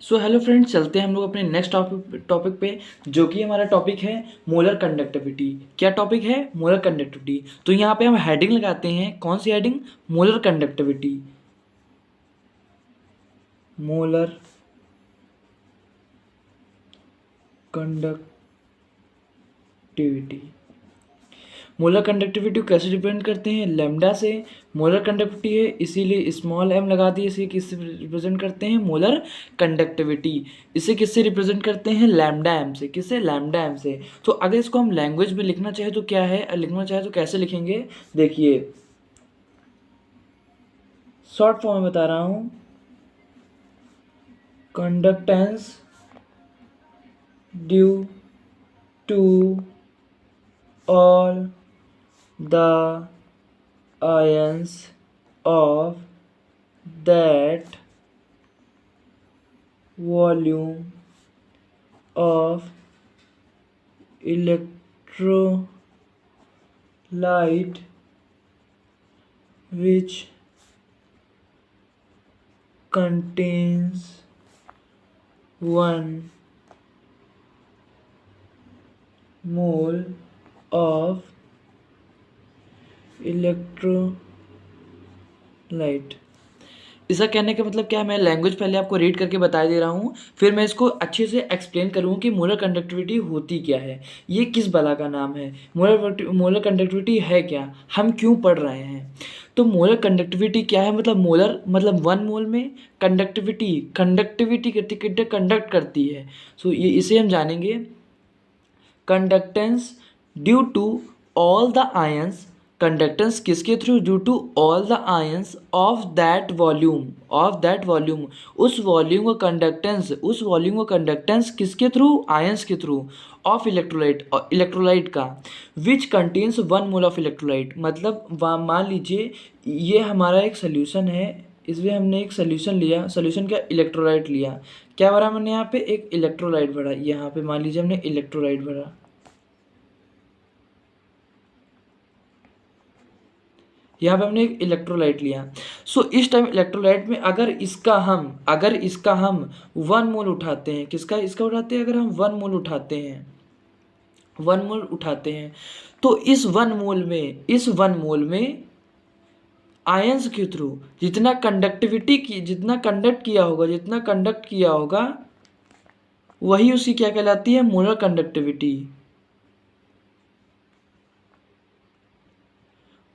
So hello friends, चलते हैं हम लोग अपने नेक्स्ट टॉपिक पे, जो कि हमारा टॉपिक है मोलर कंडक्टिविटी। क्या टॉपिक है? Molar conductivity. तो यहाँ पे हम हेडिंग लगाते हैं। कौन सी heading? Molar conductivity. Molar conductivity. Molar conductivity को कैसे रिप्रेजेंट करते हैं? लैम्डा से। मोलर कंडक्टिविटी है इसीलिए स्मॉल एम लगा दिए। इसे किससे रिप्रेजेंट करते हैं? Molar conductivity. इसे किससे रिप्रेजेंट करते हैं? लैम्डा एम से। किससे? लैम्डा एम से। तो अगर इसको हम लैंग्वेज में लिखना चाहे तो क्या है, लिखना चाहे तो कैसे लिखेंगे? देखिए, शॉर्ट फॉर्म में बता रहा हूं। Conductance due to all the ions of that volume of electrolyte which contains 1 mole of electrolyte. इसका कहने का मतलब क्या है? मैं लैंग्वेज पहले आपको रीड करके बता दे रहा हूँ, फिर मैं इसको अच्छे से एक्सप्लेन करूँ कि मोलर कंडक्टिविटी होती क्या है, ये किस बला का नाम है, मोलर कंडक्टिविटी है क्या, हम क्यों पढ़ रहे हैं। तो मोलर कंडक्टिविटी क्या है? मतलब मोलर मतलब 1 मोल में कंडक्टिविटी कंडक्ट करती है। सो ये इसे हम जानेंगे। Conductance due to all the ions. Conductance किसके through? Due to all the ions of that volume. उस वॉल्यूम का कंडक्टेंस किसके थ्रू? आयंस के थ्रू। ऑफ इलेक्ट्रोलाइट का। Which contains 1 mole of electrolyte. मतलब मान लीजिए ये हमारा एक सोल्यूशन है, इसमें हमने एक सोल्यूशन लिया। सोल्यूशन क्या? इलेक्ट्रोलाइट लिया। क्या भरा मैंने यहाँ पे? एक इलेक्ट्रोलाइट भरा। यहाँ पे मान लीजिए हमने इलेक्ट्रोलाइट भरा। यहाँ पे हमने एक इलेक्ट्रोलाइट लिया। सो इस टाइम इलेक्ट्रोलाइट में अगर इसका हम 1 मोल उठाते हैं, इसका उठाते हैं, अगर हम 1 मोल उठाते हैं, 1 मोल उठाते हैं, तो इस 1 मोल में आयंस के थ्रू जितना कंडक्ट किया होगा वही उसकी क्या कहलाती है? Molar conductivity.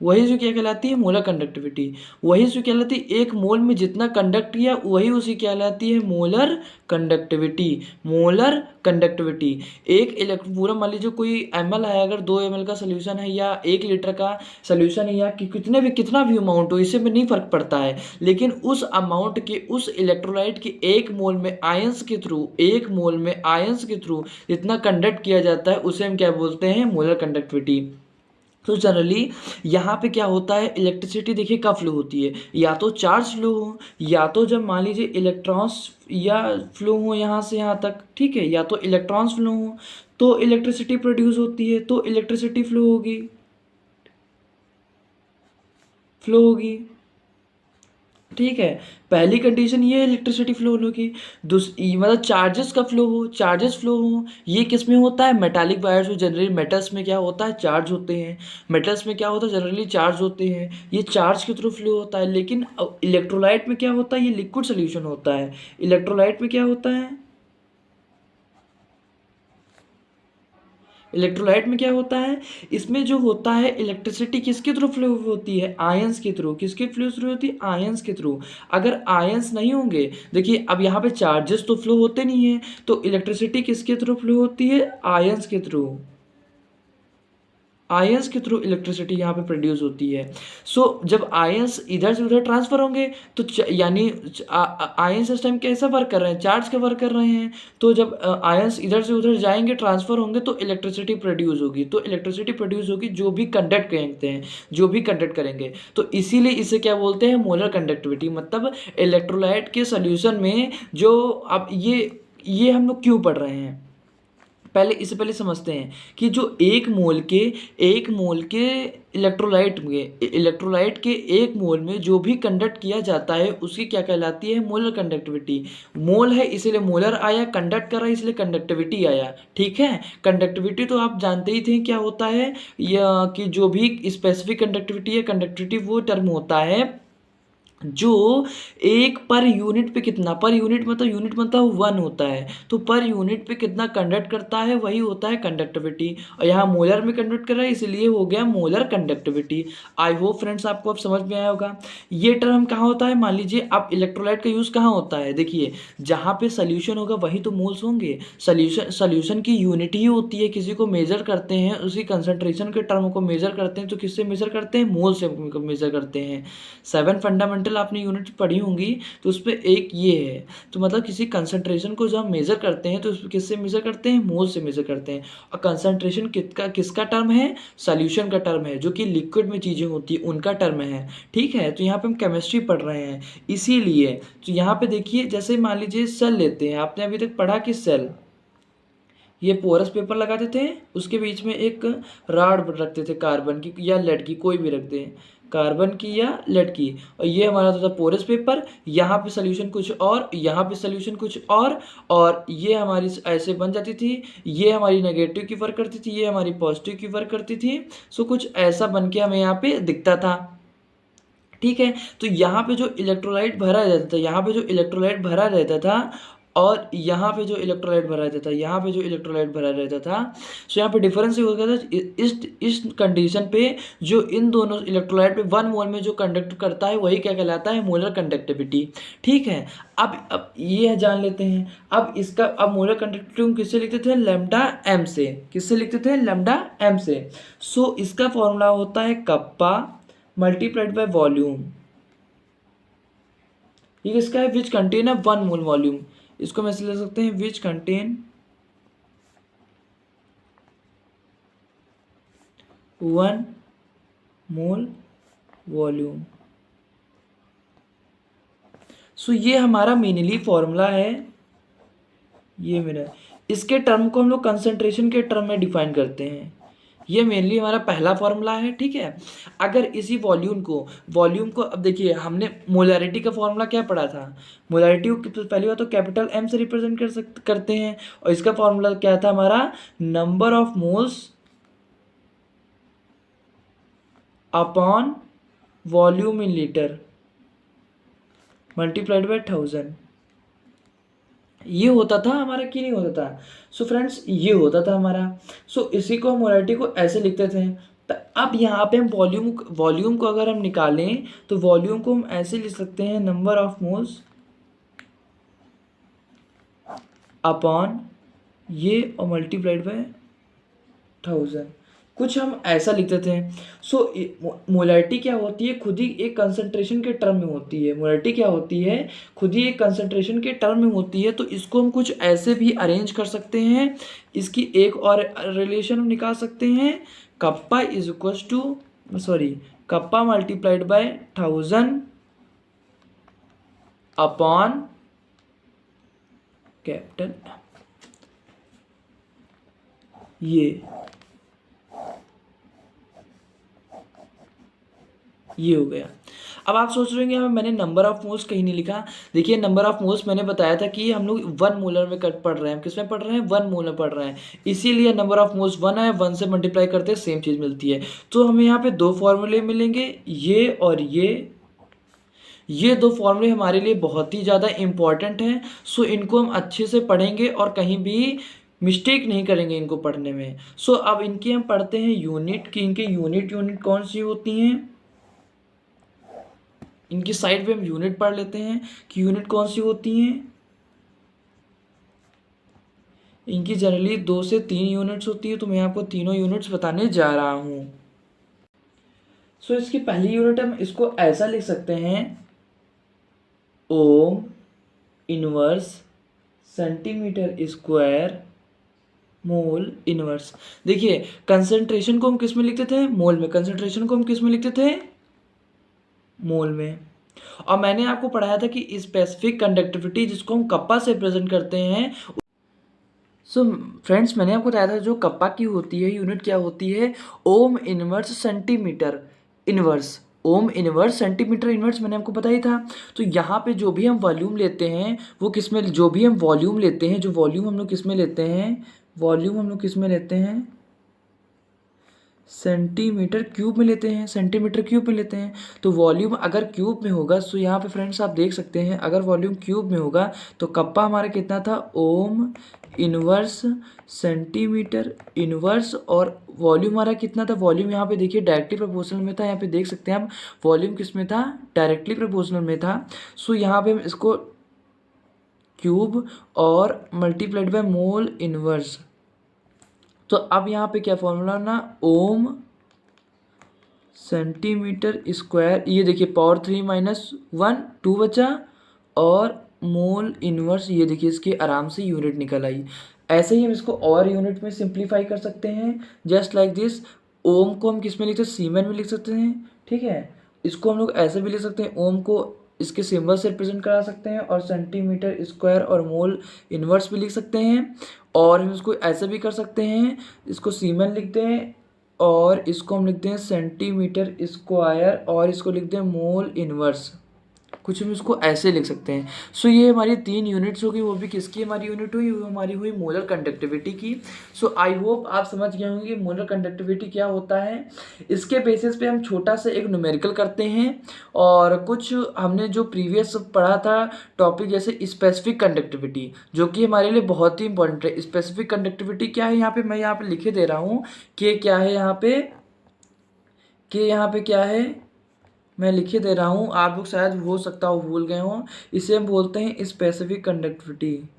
वही जो क्या कहलाती है? Molar conductivity. वही जो कहलाती है, एक मोल में जितना कंडक्ट किया वही उसी कहलाती है मोलर कंडक्टिविटी। एक पूरा मान लीजिए कोई ml है, अगर 2 ml का सोल्यूशन है या 1 लीटर का सोल्यूशन है या कितना भी अमाउंट हो, इससे में नहीं फर्क पड़ता है। लेकिन उस अमाउंट के, उस इलेक्ट्रोलाइट के एक मोल में आयंस के थ्रू जितना कंडक्ट किया जाता है उसे हम क्या बोलते हैं? Molar conductivity. तो जनरली यहाँ पे क्या होता है? इलेक्ट्रिसिटी देखिए कब फ्लो होती है? या तो चार्ज फ्लो हो, या तो जब मान लीजिए इलेक्ट्रॉन्स या फ्लो हो यहाँ से यहाँ तक, ठीक है, या तो इलेक्ट्रॉन्स फ्लो हो तो इलेक्ट्रिसिटी प्रोड्यूस होती है, तो इलेक्ट्रिसिटी फ्लो होगी। ठीक है, पहली कंडीशन ये है इलेक्ट्रिसिटी फ्लो होने की। मतलब चार्जेस फ्लो हो, ये किस में होता है? मेटालिक वायर्स में। जनरली मेटल्स में क्या होता है? चार्ज होते हैं। जनरली चार्ज होते हैं, ये चार्ज के थ्रू फ्लो होता है। लेकिन इलेक्ट्रोलाइट में क्या होता है? ये लिक्विड सोल्यूशन होता है। इलेक्ट्रोलाइट में क्या होता है? इलेक्ट्रोलाइट में क्या होता है? इसमें जो होता है इलेक्ट्रिसिटी किसके थ्रू फ्लो होती है? आयंस के थ्रू। किसके थ्रू होती है? आयंस के थ्रू। अगर आयंस नहीं होंगे, देखिए अब यहाँ पे चार्जेस तो फ्लो होते नहीं है, तो इलेक्ट्रिसिटी किसके थ्रू फ्लो होती है? आयंस के थ्रू। आयंस के थ्रू इलेक्ट्रिसिटी यहाँ पे प्रोड्यूस होती है। सो जब आयंस इधर से उधर ट्रांसफर होंगे तो यानी आयंस इस टाइम कैसा वर्क कर रहे हैं? चार्ज का वर्क कर रहे हैं। तो जब आयंस इधर से उधर जाएंगे, ट्रांसफर होंगे, तो इलेक्ट्रिसिटी प्रोड्यूस होगी। जो भी कंडक्ट करते हैं, जो भी कंडक्ट करेंगे। तो इसीलिए इसे क्या बोलते हैं? Molar conductivity. मतलब इलेक्ट्रोलाइट के सोल्यूशन में जो अब ये हम लोग क्यों पढ़ रहे हैं? पहले इससे पहले समझते हैं कि जो एक मोल के इलेक्ट्रोलाइट के एक मोल में जो भी कंडक्ट किया जाता है उसकी क्या कहलाती है, मोलर कंडक्टिविटी। मोल है इसलिए मोलर आया, कंडक्ट कर रहा है इसलिए कंडक्टिविटी आया। ठीक है, कंडक्टिविटी तो आप जानते ही थे क्या होता है, या कि जो भी स्पेसिफिक कंडक्टिविटी है, कंडक्टिविटी वो टर्म होता है जो एक पर यूनिट पे कितना, पर यूनिट मतलब 1 होता है, तो पर यूनिट पे कितना कंडक्ट करता है वही होता है कंडक्टिविटी। और यहाँ मोलर में कंडक्ट कर रहा है इसलिए हो गया molar conductivity. I hope friends आपको अब समझ में आया होगा। ये टर्म कहाँ होता है, मान लीजिए अब इलेक्ट्रोलाइट का यूज़ कहाँ होता है, देखिए जहाँ पे सोल्यूशन होगा वही तो मोल्स होंगे। सोल्यूशन की यूनिट ही होती है, किसी को मेजर करते हैं उसकी कंसंट्रेशन के टर्म को मेजर करते हैं तो किससे मेजर करते हैं, मोल से मेजर करते हैं। 7 फंडामेंटल आपने यूनिट पढ़ी होंगी तो उस पर एक ये है, तो मतलब किसी कंसंट्रेशन को जब हम मेजर करते हैं तो उस किससे मेजर करते हैं, मोल से मेजर करते हैं। और कंसंट्रेशन किसका टर्म है, सॉल्यूशन का टर्म है, जो कि लिक्विड में चीज़ें होती है उनका टर्म है। ठीक है, तो यहाँ पे हम केमिस्ट्री पढ़ रहे हैं इसीलिए। तो यहाँ पे देखिए जैसे मान लीजिए सेल लेते हैं, आपने अभी तक पढ़ा कि सेल ये पोरस पेपर लगाते थे, उसके बीच में एक राड रखते थे कार्बन की या लेड की, कोई भी रख दें, कार्बन की या लेड की, और ये हमारा होता था पोरस पेपर। यहाँ पे सोल्यूशन कुछ और, यहाँ पे सोल्यूशन कुछ और ये हमारी ऐसे बन जाती थी, ये हमारी नेगेटिव की वर्क करती थी, ये हमारी पॉजिटिव की वर्क करती थी। सो कुछ ऐसा बन के हमें यहाँ पे दिखता था। ठीक है, तो यहाँ पे जो इलेक्ट्रोलाइट भरा रहता था, यहाँ पे जो इलेक्ट्रोलाइट भरा रहता था और यहाँ पे जो इलेक्ट्रोलाइट भरा रहता था, यहाँ पे जो इलेक्ट्रोलाइट भरा रहता था, सो यहाँ पे डिफरेंस ये हो गया था इस कंडीशन पे जो इन दोनों इलेक्ट्रोलाइट पे 1 मोल में जो कंडक्ट करता है वही क्या कहलाता है, मोलर कंडक्टिविटी। ठीक है, अब ये जान लेते हैं। अब इसका अब मोलर कंडक्टिविटी हम किससे लिखते थे, लैम्डा एम से। किससे लिखते थे, लैम्डा एम से। सो इसका फॉर्मूला होता है कप्पा मल्टीप्लाइड बाय वॉल्यूम। ये किसका है, विच कंटेन 1 मोल वॉल्यूम। इसको हम ऐसे ले सकते हैं, विच कंटेन 1 मोल वॉल्यूम। सो ये हमारा मेनली फॉर्मूला है, ये मेरा। इसके टर्म को हम लोग कंसंट्रेशन के टर्म में डिफाइन करते हैं। ये मेनली हमारा पहला फॉर्मूला है। ठीक है, अगर इसी वॉल्यूम को अब देखिए हमने मोलैरिटी का फॉर्मूला क्या पढ़ा था, मोलैरिटी को पहली बात तो कैपिटल एम से रिप्रेजेंट करते हैं, और इसका फॉर्मूला क्या था हमारा, number of moles upon volume in litre multiplied by 1000। ये होता था हमारा कि नहीं होता था। सो फ्रेंड्स ये होता था हमारा। सो इसी को हम मोलैरिटी को ऐसे लिखते थे। अब यहाँ पे हम वॉल्यूम को अगर हम निकालें तो वॉल्यूम को हम ऐसे लिख सकते हैं, नंबर ऑफ मोल्स अपॉन ये और मल्टीप्लाइड बाय 1000, कुछ हम ऐसा लिखते थे। सो मोलैरिटी क्या होती है, खुद ही एक कंसंट्रेशन के टर्म में होती है। मोलैरिटी क्या होती है, खुद ही एक कंसंट्रेशन के टर्म में होती है। तो इसको हम कुछ ऐसे भी अरेंज कर सकते हैं, इसकी एक और रिलेशन हम निकाल सकते हैं, kappa is equal to kappa multiplied by 1000 upon capital ये हो गया। अब आप सोच रहे होंगे मैंने नंबर ऑफ मोल्स कहीं नहीं लिखा। देखिए नंबर ऑफ मोल्स मैंने बताया था कि हम लोग 1 मोलर में पढ़ रहे हैं, किस में पढ़ रहे हैं, 1 मोलर पढ़ रहे हैं, इसीलिए नंबर ऑफ मोल्स 1 है, 1 से मल्टीप्लाई करते हैं सेम चीज़ मिलती है। तो हमें यहाँ पे 2 फॉर्मूले मिलेंगे, ये और ये 2 फॉर्मूले हमारे लिए बहुत ही ज़्यादा इंपॉर्टेंट हैं। सो इनको हम अच्छे से पढ़ेंगे और कहीं भी मिस्टेक नहीं करेंगे इनको पढ़ने में। सो अब इनकी हम पढ़ते हैं यूनिट की, इनके यूनिट कौन सी होती हैं, इनकी साइड पे हम यूनिट पढ़ लेते हैं कि यूनिट कौन सी होती हैं। इनकी जनरली 2 से 3 यूनिट्स होती है, तो मैं आपको तीनों यूनिट्स बताने जा रहा हूँ। सो इसकी पहली यूनिट हम इसको ऐसा लिख सकते हैं, ohm inverse centimetre square mole inverse. देखिए कंसंट्रेशन को हम किस में लिखते थे, मोल में। कंसंट्रेशन को हम किस में लिखते थे, मोल में। और मैंने आपको पढ़ाया था कि स्पेसिफिक कंडक्टिविटी जिसको हम कप्पा से रिप्रेजेंट करते हैं। सो फ्रेंड्स, मैंने आपको बताया था जो कप्पा की होती है यूनिट क्या होती है, ohm inverse centimetre inverse. Ohm inverse centimetre inverse मैंने आपको बताया था। तो यहाँ पे जो भी हम वॉल्यूम लेते हैं वो किस में, जो भी हम वॉल्यूम लेते हैं, जो वॉल्यूम हम लोग किस में लेते हैं, वॉल्यूम हम लोग किस में लेते हैं, सेंटीमीटर क्यूब में लेते हैं, सेंटीमीटर क्यूब में लेते हैं। तो वॉल्यूम अगर क्यूब में होगा, तो यहाँ पे फ्रेंड्स आप देख सकते हैं, अगर वॉल्यूम क्यूब में होगा तो कप्पा हमारा कितना था, ओम इनवर्स सेंटीमीटर इनवर्स, और वॉल्यूम हमारा कितना था, वॉल्यूम यहाँ पे देखिए डायरेक्टली प्रोपोर्शनल में था, यहाँ पे देख सकते हैं हम वॉल्यूम किस में था, डायरेक्टली प्रोपोर्शनल में था। सो यहाँ पे हम इसको क्यूब और मल्टीप्लाइड बाय मोल इनवर्स। तो अब यहाँ पे क्या फॉर्मूला ना, ओम सेंटीमीटर स्क्वायर, ये देखिए पावर 3 - 1 2 बचा, और मोल इनवर्स, ये देखिए इसकी आराम से यूनिट निकल आई। ऐसे ही हम इसको और यूनिट में सिंप्लीफाई कर सकते हैं, जस्ट लाइक दिस। ओम को हम किस में लिख सकते हैं, सीमेन में लिख सकते हैं, ठीक है। इसको हम लोग ऐसे भी लिख सकते हैं, ओम को इसके सिंबल से रिप्रेजेंट करा सकते हैं, और सेंटीमीटर स्क्वायर और मोल इनवर्स भी लिख सकते हैं। और हम इसको ऐसे भी कर सकते हैं, इसको सीमेन लिखते हैं और इसको हम लिखते हैं सेंटीमीटर स्क्वायर, और इसको लिखते हैं मोल इनवर्स। कुछ हम इसको ऐसे लिख सकते हैं। सो ये हमारी 3 यूनिट्स हो गई, वो भी किसकी हमारी यूनिट हुई, वो हमारी हुई मोलर कंडक्टिविटी की। सो आई होप आप समझ गए होंगे मोलर कंडक्टिविटी क्या होता है। इसके बेसिस पे हम छोटा सा एक न्यूमेरिकल करते हैं, और कुछ हमने जो प्रीवियस पढ़ा था टॉपिक, जैसे स्पेसिफिक कंडक्टिविटी, जो कि हमारे लिए बहुत ही इंपॉर्टेंट है। स्पेसिफिक कंडक्टिविटी क्या है, यहाँ पे मैं यहाँ पे लिखे दे रहा हूँ कि क्या है यहाँ पे, कि यहाँ पे क्या है, मैं लिखे दे रहा हूँ, आप लोग शायद हो सकता हो भूल गए हों। इसे हम बोलते हैं स्पेसिफिक कंडक्टिविटी।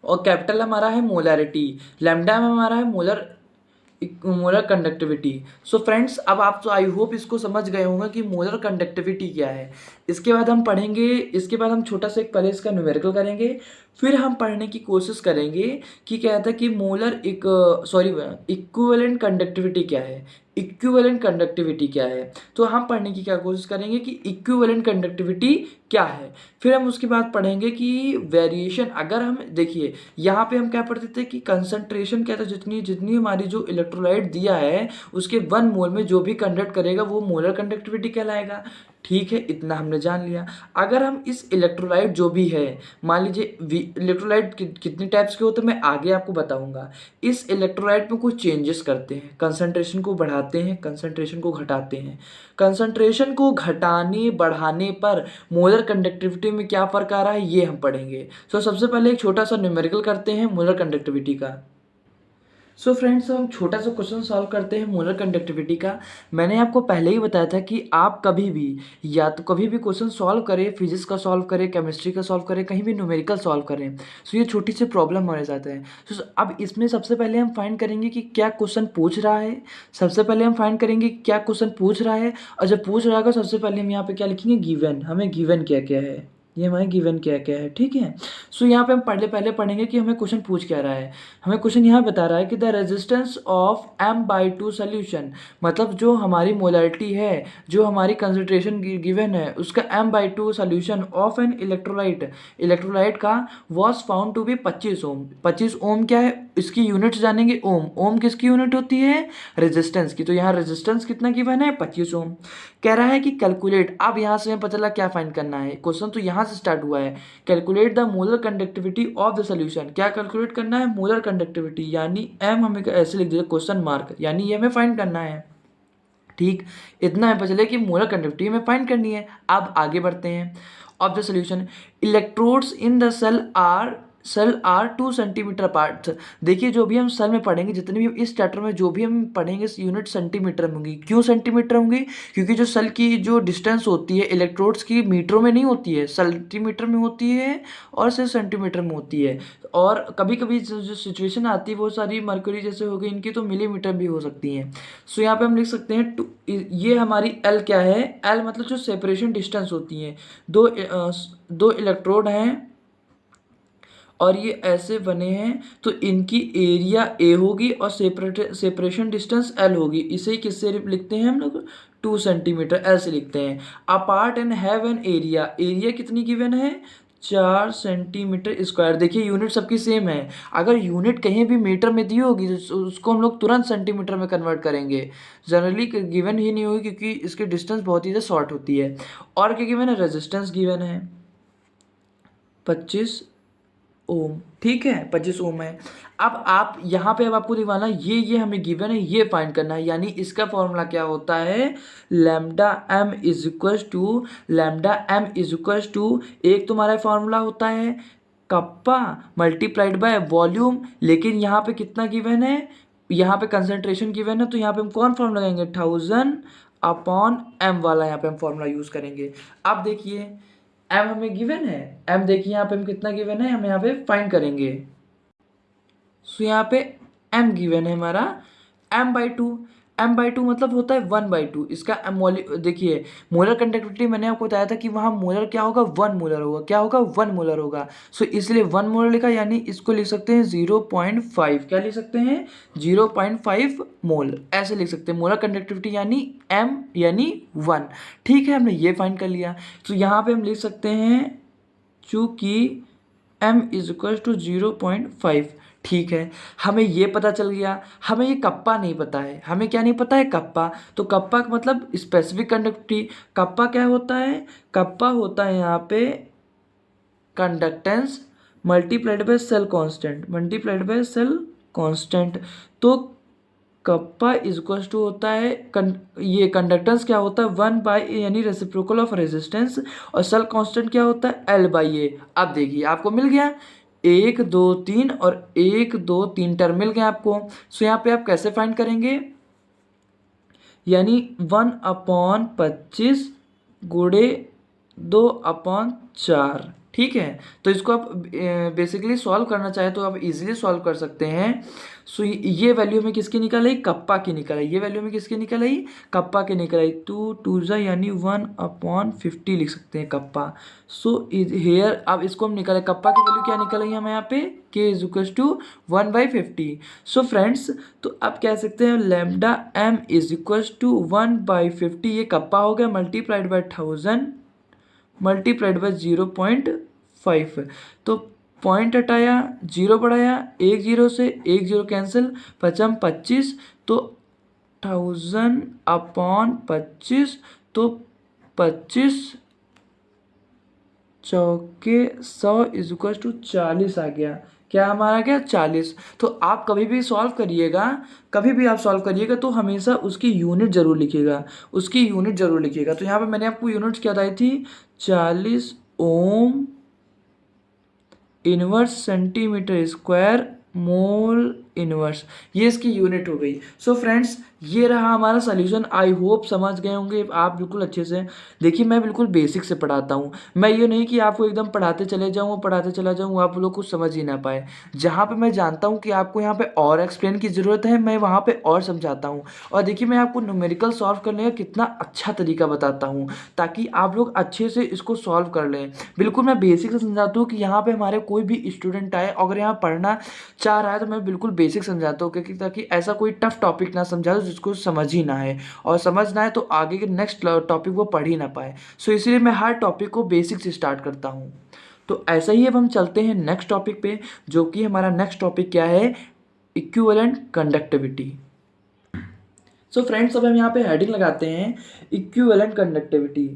और कैपिटल हमारा है मोलैरिटी, लैम्डा में हमारा है मोलर कंडक्टिविटी। सो फ्रेंड्स, अब आप तो आई होप इसको समझ गए होंगे कि मोलर कंडक्टिविटी क्या है। इसके बाद हम पढ़ेंगे, इसके बाद हम छोटा सा एक पहले इसका न्यूमेरिकल करेंगे, फिर हम पढ़ने की कोशिश करेंगे कि क्या था कि मोलर एक सॉरी इक्विवेलेंट कंडक्टिविटी क्या है, इक्विवेलेंट कंडक्टिविटी क्या है। तो हम पढ़ने की क्या कोशिश करेंगे कि इक्विवेलेंट कंडक्टिविटी क्या है। फिर हम उसके बाद पढ़ेंगे कि वेरिएशन, अगर हम देखिए यहाँ पे हम क्या पढ़ते थे कि कंसंट्रेशन क्या था, जितनी जितनी हमारी जो इलेक्ट्रोलाइट दिया है उसके 1 मोल में जो भी कंडक्ट करेगा वो मोलर कंडक्टिविटी कहलाएगा। ठीक है, इतना हमने जान लिया। अगर हम इस इलेक्ट्रोलाइट जो भी है, मान लीजिए इलेक्ट्रोलाइट कितने टाइप्स के होते हैं मैं आगे आपको बताऊंगा। इस इलेक्ट्रोलाइट में कुछ चेंजेस करते हैं, कंसंट्रेशन को बढ़ाते हैं, कंसंट्रेशन को घटाते हैं। कंसंट्रेशन को घटाने बढ़ाने पर मोलर कंडक्टिविटी में क्या फ़र्क आ रहा है ये हम पढ़ेंगे। सो सबसे पहले एक छोटा सा न्यूमेरिकल करते हैं मोलर कंडक्टिविटी का। सो फ्रेंड्स, हम छोटा सा क्वेश्चन सॉल्व करते हैं मोलर कंडक्टिविटी का। मैंने आपको पहले ही बताया था कि आप कभी भी, या तो कभी भी क्वेश्चन सॉल्व करें, फिजिक्स का सॉल्व करें, केमिस्ट्री का सॉल्व करें, कहीं भी न्यूमेरिकल सॉल्व करें, सो ये छोटी सी प्रॉब्लम हमारे साथ है। सो अब इसमें सबसे पहले हम फाइंड करेंगे कि क्या क्वेश्चन पूछ रहा है। सबसे पहले हम फाइंड करेंगे कि क्या क्वेश्चन पूछ रहा है, और जब पूछ रहा होगा सबसे पहले हम यहाँ पे क्या लिखेंगे, गिवन। हमें गिवन क्या क्या है, ये हमारे गिवन क्या क्या है, ठीक है। सो यहाँ पे हम पहले पढ़ेंगे कि हमें क्वेश्चन पूछ क्या रहा है। हमें क्वेश्चन यहाँ बता रहा है कि the resistance of m/2 solution, मतलब जो हमारी मोलैरिटी है, जो हमारी कंसंट्रेशन गिवन है, उसका m/2 solution of an electrolyte का वॉज फाउंड टू बी 25 ओम। 25 ओम क्या है, इसकी यूनिट्स जानेंगे, ओम। ओम किसकी यूनिट होती है, रेजिस्टेंस की। तो यहाँ रेजिस्टेंस कितना गिवन है, 25 ओम। कह रहा है कि कैलकुलेट, अब यहाँ से हमें पता चला क्या फाइंड करना है। क्वेश्चन तो यहाँ से स्टार्ट हुआ है, calculate the molar conductivity of the solution. क्या कैलकुलेट करना है, मोलर कंडक्टिविटी, यानी एम हमें ऐसे लिख दीजिए क्वेश्चन मार्क, यानी ये हमें फाइंड करना है। ठीक, इतना हमें पता चले कि मोलर कंडक्टिविटी हमें फाइंड करनी है। अब आगे बढ़ते हैं। Of the solution, electrodes in the cell are 2 centimetre apart. देखिए जो भी हम सेल में पढ़ेंगे, जितने भी इस चैप्टर में जो भी हम पढ़ेंगे यूनिट सेंटीमीटर में होंगी। क्यों सेंटीमीटर होंगी, क्योंकि जो सेल की जो डिस्टेंस होती है इलेक्ट्रोड्स की मीटरों में नहीं होती है, सेंटीमीटर में होती है और सिर्फ सेंटीमीटर में होती है। और कभी कभी जो सिचुएशन आती है वो सारी मर्क्यूरी जैसे हो गई इनकी, तो मिलीमीटर भी हो सकती हैं। सो यहाँ पे हम लिख सकते हैं ये हमारी एल क्या है, एल मतलब जो सेपरेशन डिस्टेंस होती है, दो इलेक्ट्रोड हैं और ये ऐसे बने हैं, तो इनकी एरिया ए होगी और सेपरेशन डिस्टेंस एल होगी। इसे ही किससे लिखते हैं हम लोग, 2 सेंटीमीटर ऐसे लिखते हैं। Apart and have an area, area कितनी गिवन है 4 सेंटीमीटर स्क्वायर। देखिए यूनिट सबकी सेम है, अगर यूनिट कहीं भी मीटर में दी होगी तो उसको हम लोग तुरंत सेंटीमीटर में कन्वर्ट करेंगे, जनरली गिवन ही नहीं होगी क्योंकि इसकी डिस्टेंस बहुत ही ज़्यादा शॉर्ट होती है। और क्या गिवन है, रेजिस्टेंस गिवन है 25 ओम, ठीक है 25 ओम है। अब आप यहाँ पे अब आपको दिखाना ये हमें गिवन है, ये फाइंड करना है, यानी इसका फॉर्मूला क्या होता है lambda M is equals to एक तुम्हारा फॉर्मूला होता है कप्पा मल्टीप्लाइड बाय वॉल्यूम, लेकिन यहाँ पे कितना गिवन है, यहाँ पे कंसंट्रेशन गिवन है, तो यहाँ पे हम कौन फॉर्मूला लगाएंगे 1000 अपॉन एम वाला यहाँ पे हम फॉर्मूला यूज करेंगे। अब देखिए एम हमें गिवन है, एम देखिए यहाँ पे हम कितना गिवन है, हम यहाँ पे फाइंड करेंगे। सो यहाँ पे एम गिवन है हमारा m/2, m/2 मतलब होता है 1/2। इसका देखिए मोलर कंडक्टिविटी मैंने आपको बताया था कि वहाँ मोलर क्या होगा 1 मोलर होगा, क्या होगा 1 मोलर होगा। सो इसलिए 1 मोलर लिखा, यानी इसको लिख सकते हैं 0.5, क्या लिख सकते हैं 0.5 मोल, ऐसे लिख सकते हैं मोलर कंडक्टिविटी यानी m यानी 1। ठीक है, हमने ये फाइंड कर लिया। तो यहाँ पे हम लिख सकते हैं चूँकि m इज इक्वल टू 0.5, ठीक है हमें ये पता चल गया। हमें ये कप्पा नहीं पता है, हमें क्या नहीं पता है कप्पा, तो कप्पा का मतलब स्पेसिफिक कंडक्टिविटी। कप्पा क्या होता है, कप्पा होता है यहाँ पे conductance multiplied by cell constant. तो कप्पा इज इक्वल टू होता है ये कंडक्टेंस क्या होता है 1 यानी रेसिप्रोकल ऑफ रेजिस्टेंस, और सेल कांस्टेंट क्या होता है L/A। अब देखिए आपको मिल गया 1 2 3 और 1 2 3 टर्म मिल गए आपको। सो यहाँ पे आप कैसे फाइंड करेंगे, यानी 1/25 गुणे 2/4, ठीक है। तो इसको आप बेसिकली सॉल्व करना चाहे तो आप इजीली सॉल्व कर सकते हैं। सो ये वैल्यू में किसकी निकल आई, कप्पा की निकल आई। ये वैल्यू में किसकी निकल आई, कप्पा की निकल आई। 2 2 यानी 1/50 लिख सकते हैं कप्पा। सो हेयर अब इसको हम निकाले, कप्पा की वैल्यू क्या निकल आई हमें यहाँ पे k is equal to 1/50। So friends तो आप कह सकते हैं lambda m is equal to 1/50, ये कप्पा हो गया मल्टीप्लाइड बाय 1000 मल्टीप्लाइड बाय 0.5। तो पॉइंट हटाया, जीरो बढ़ाया, 1 0 से 1 0 कैंसिल, 25, तो 1000/25, तो 25 चौके 100 इज इक्वल टू 40 आ गया। क्या हमारा क्या 40। तो आप कभी भी सॉल्व करिएगा, कभी भी आप सॉल्व करिएगा तो हमेशा उसकी यूनिट जरूर लिखिएगा, उसकी यूनिट जरूर लिखिएगा। तो यहाँ पे मैंने आपको यूनिट्स क्या बताई थी 40 ohm inverse centimetre square mole inverse, ये इसकी यूनिट हो गई। सो फ्रेंड्स ये रहा हमारा सॉल्यूशन। आई होप समझ गए होंगे आप बिल्कुल अच्छे से। देखिए मैं बिल्कुल बेसिक से पढ़ाता हूँ, मैं ये नहीं कि आपको एकदम पढ़ाते चले जाऊँ पढ़ाते चला जाऊँ आप लोग कुछ समझ ही ना पाए। जहाँ पे मैं जानता हूँ कि आपको यहाँ पे और एक्सप्लेन की ज़रूरत है, मैं वहाँ पे और समझाता हूँ। और देखिए मैं आपको न्यूमेरिकल सॉल्व करने का कितना अच्छा तरीका बताता हूँ ताकि आप लोग अच्छे से इसको सॉल्व कर लें। बिल्कुल मैं बेसिक से समझाता हूँ कि यहाँ पे हमारे कोई भी स्टूडेंट आए अगर यहाँ पढ़ना चाह रहा है तो मैं बिल्कुल बेसिक समझाता हूँ, क्योंकि ताकि ऐसा कोई टफ टॉपिक ना समझा जिसको समझ ही ना है, और समझ ना है तो आगे के नेक्स्ट टॉपिक वो पढ़ ही ना पाए। सो इसीलिए मैं हर टॉपिक को बेसिक से स्टार्ट करता हूँ। तो ऐसा ही अब हम चलते हैं नेक्स्ट टॉपिक पे, जो कि हमारा नेक्स्ट टॉपिक क्या है इक्विवेलेंट कंडक्टिविटी। सो फ्रेंड्स अब हम यहाँ पे हेडिंग लगाते हैं equivalent conductivity.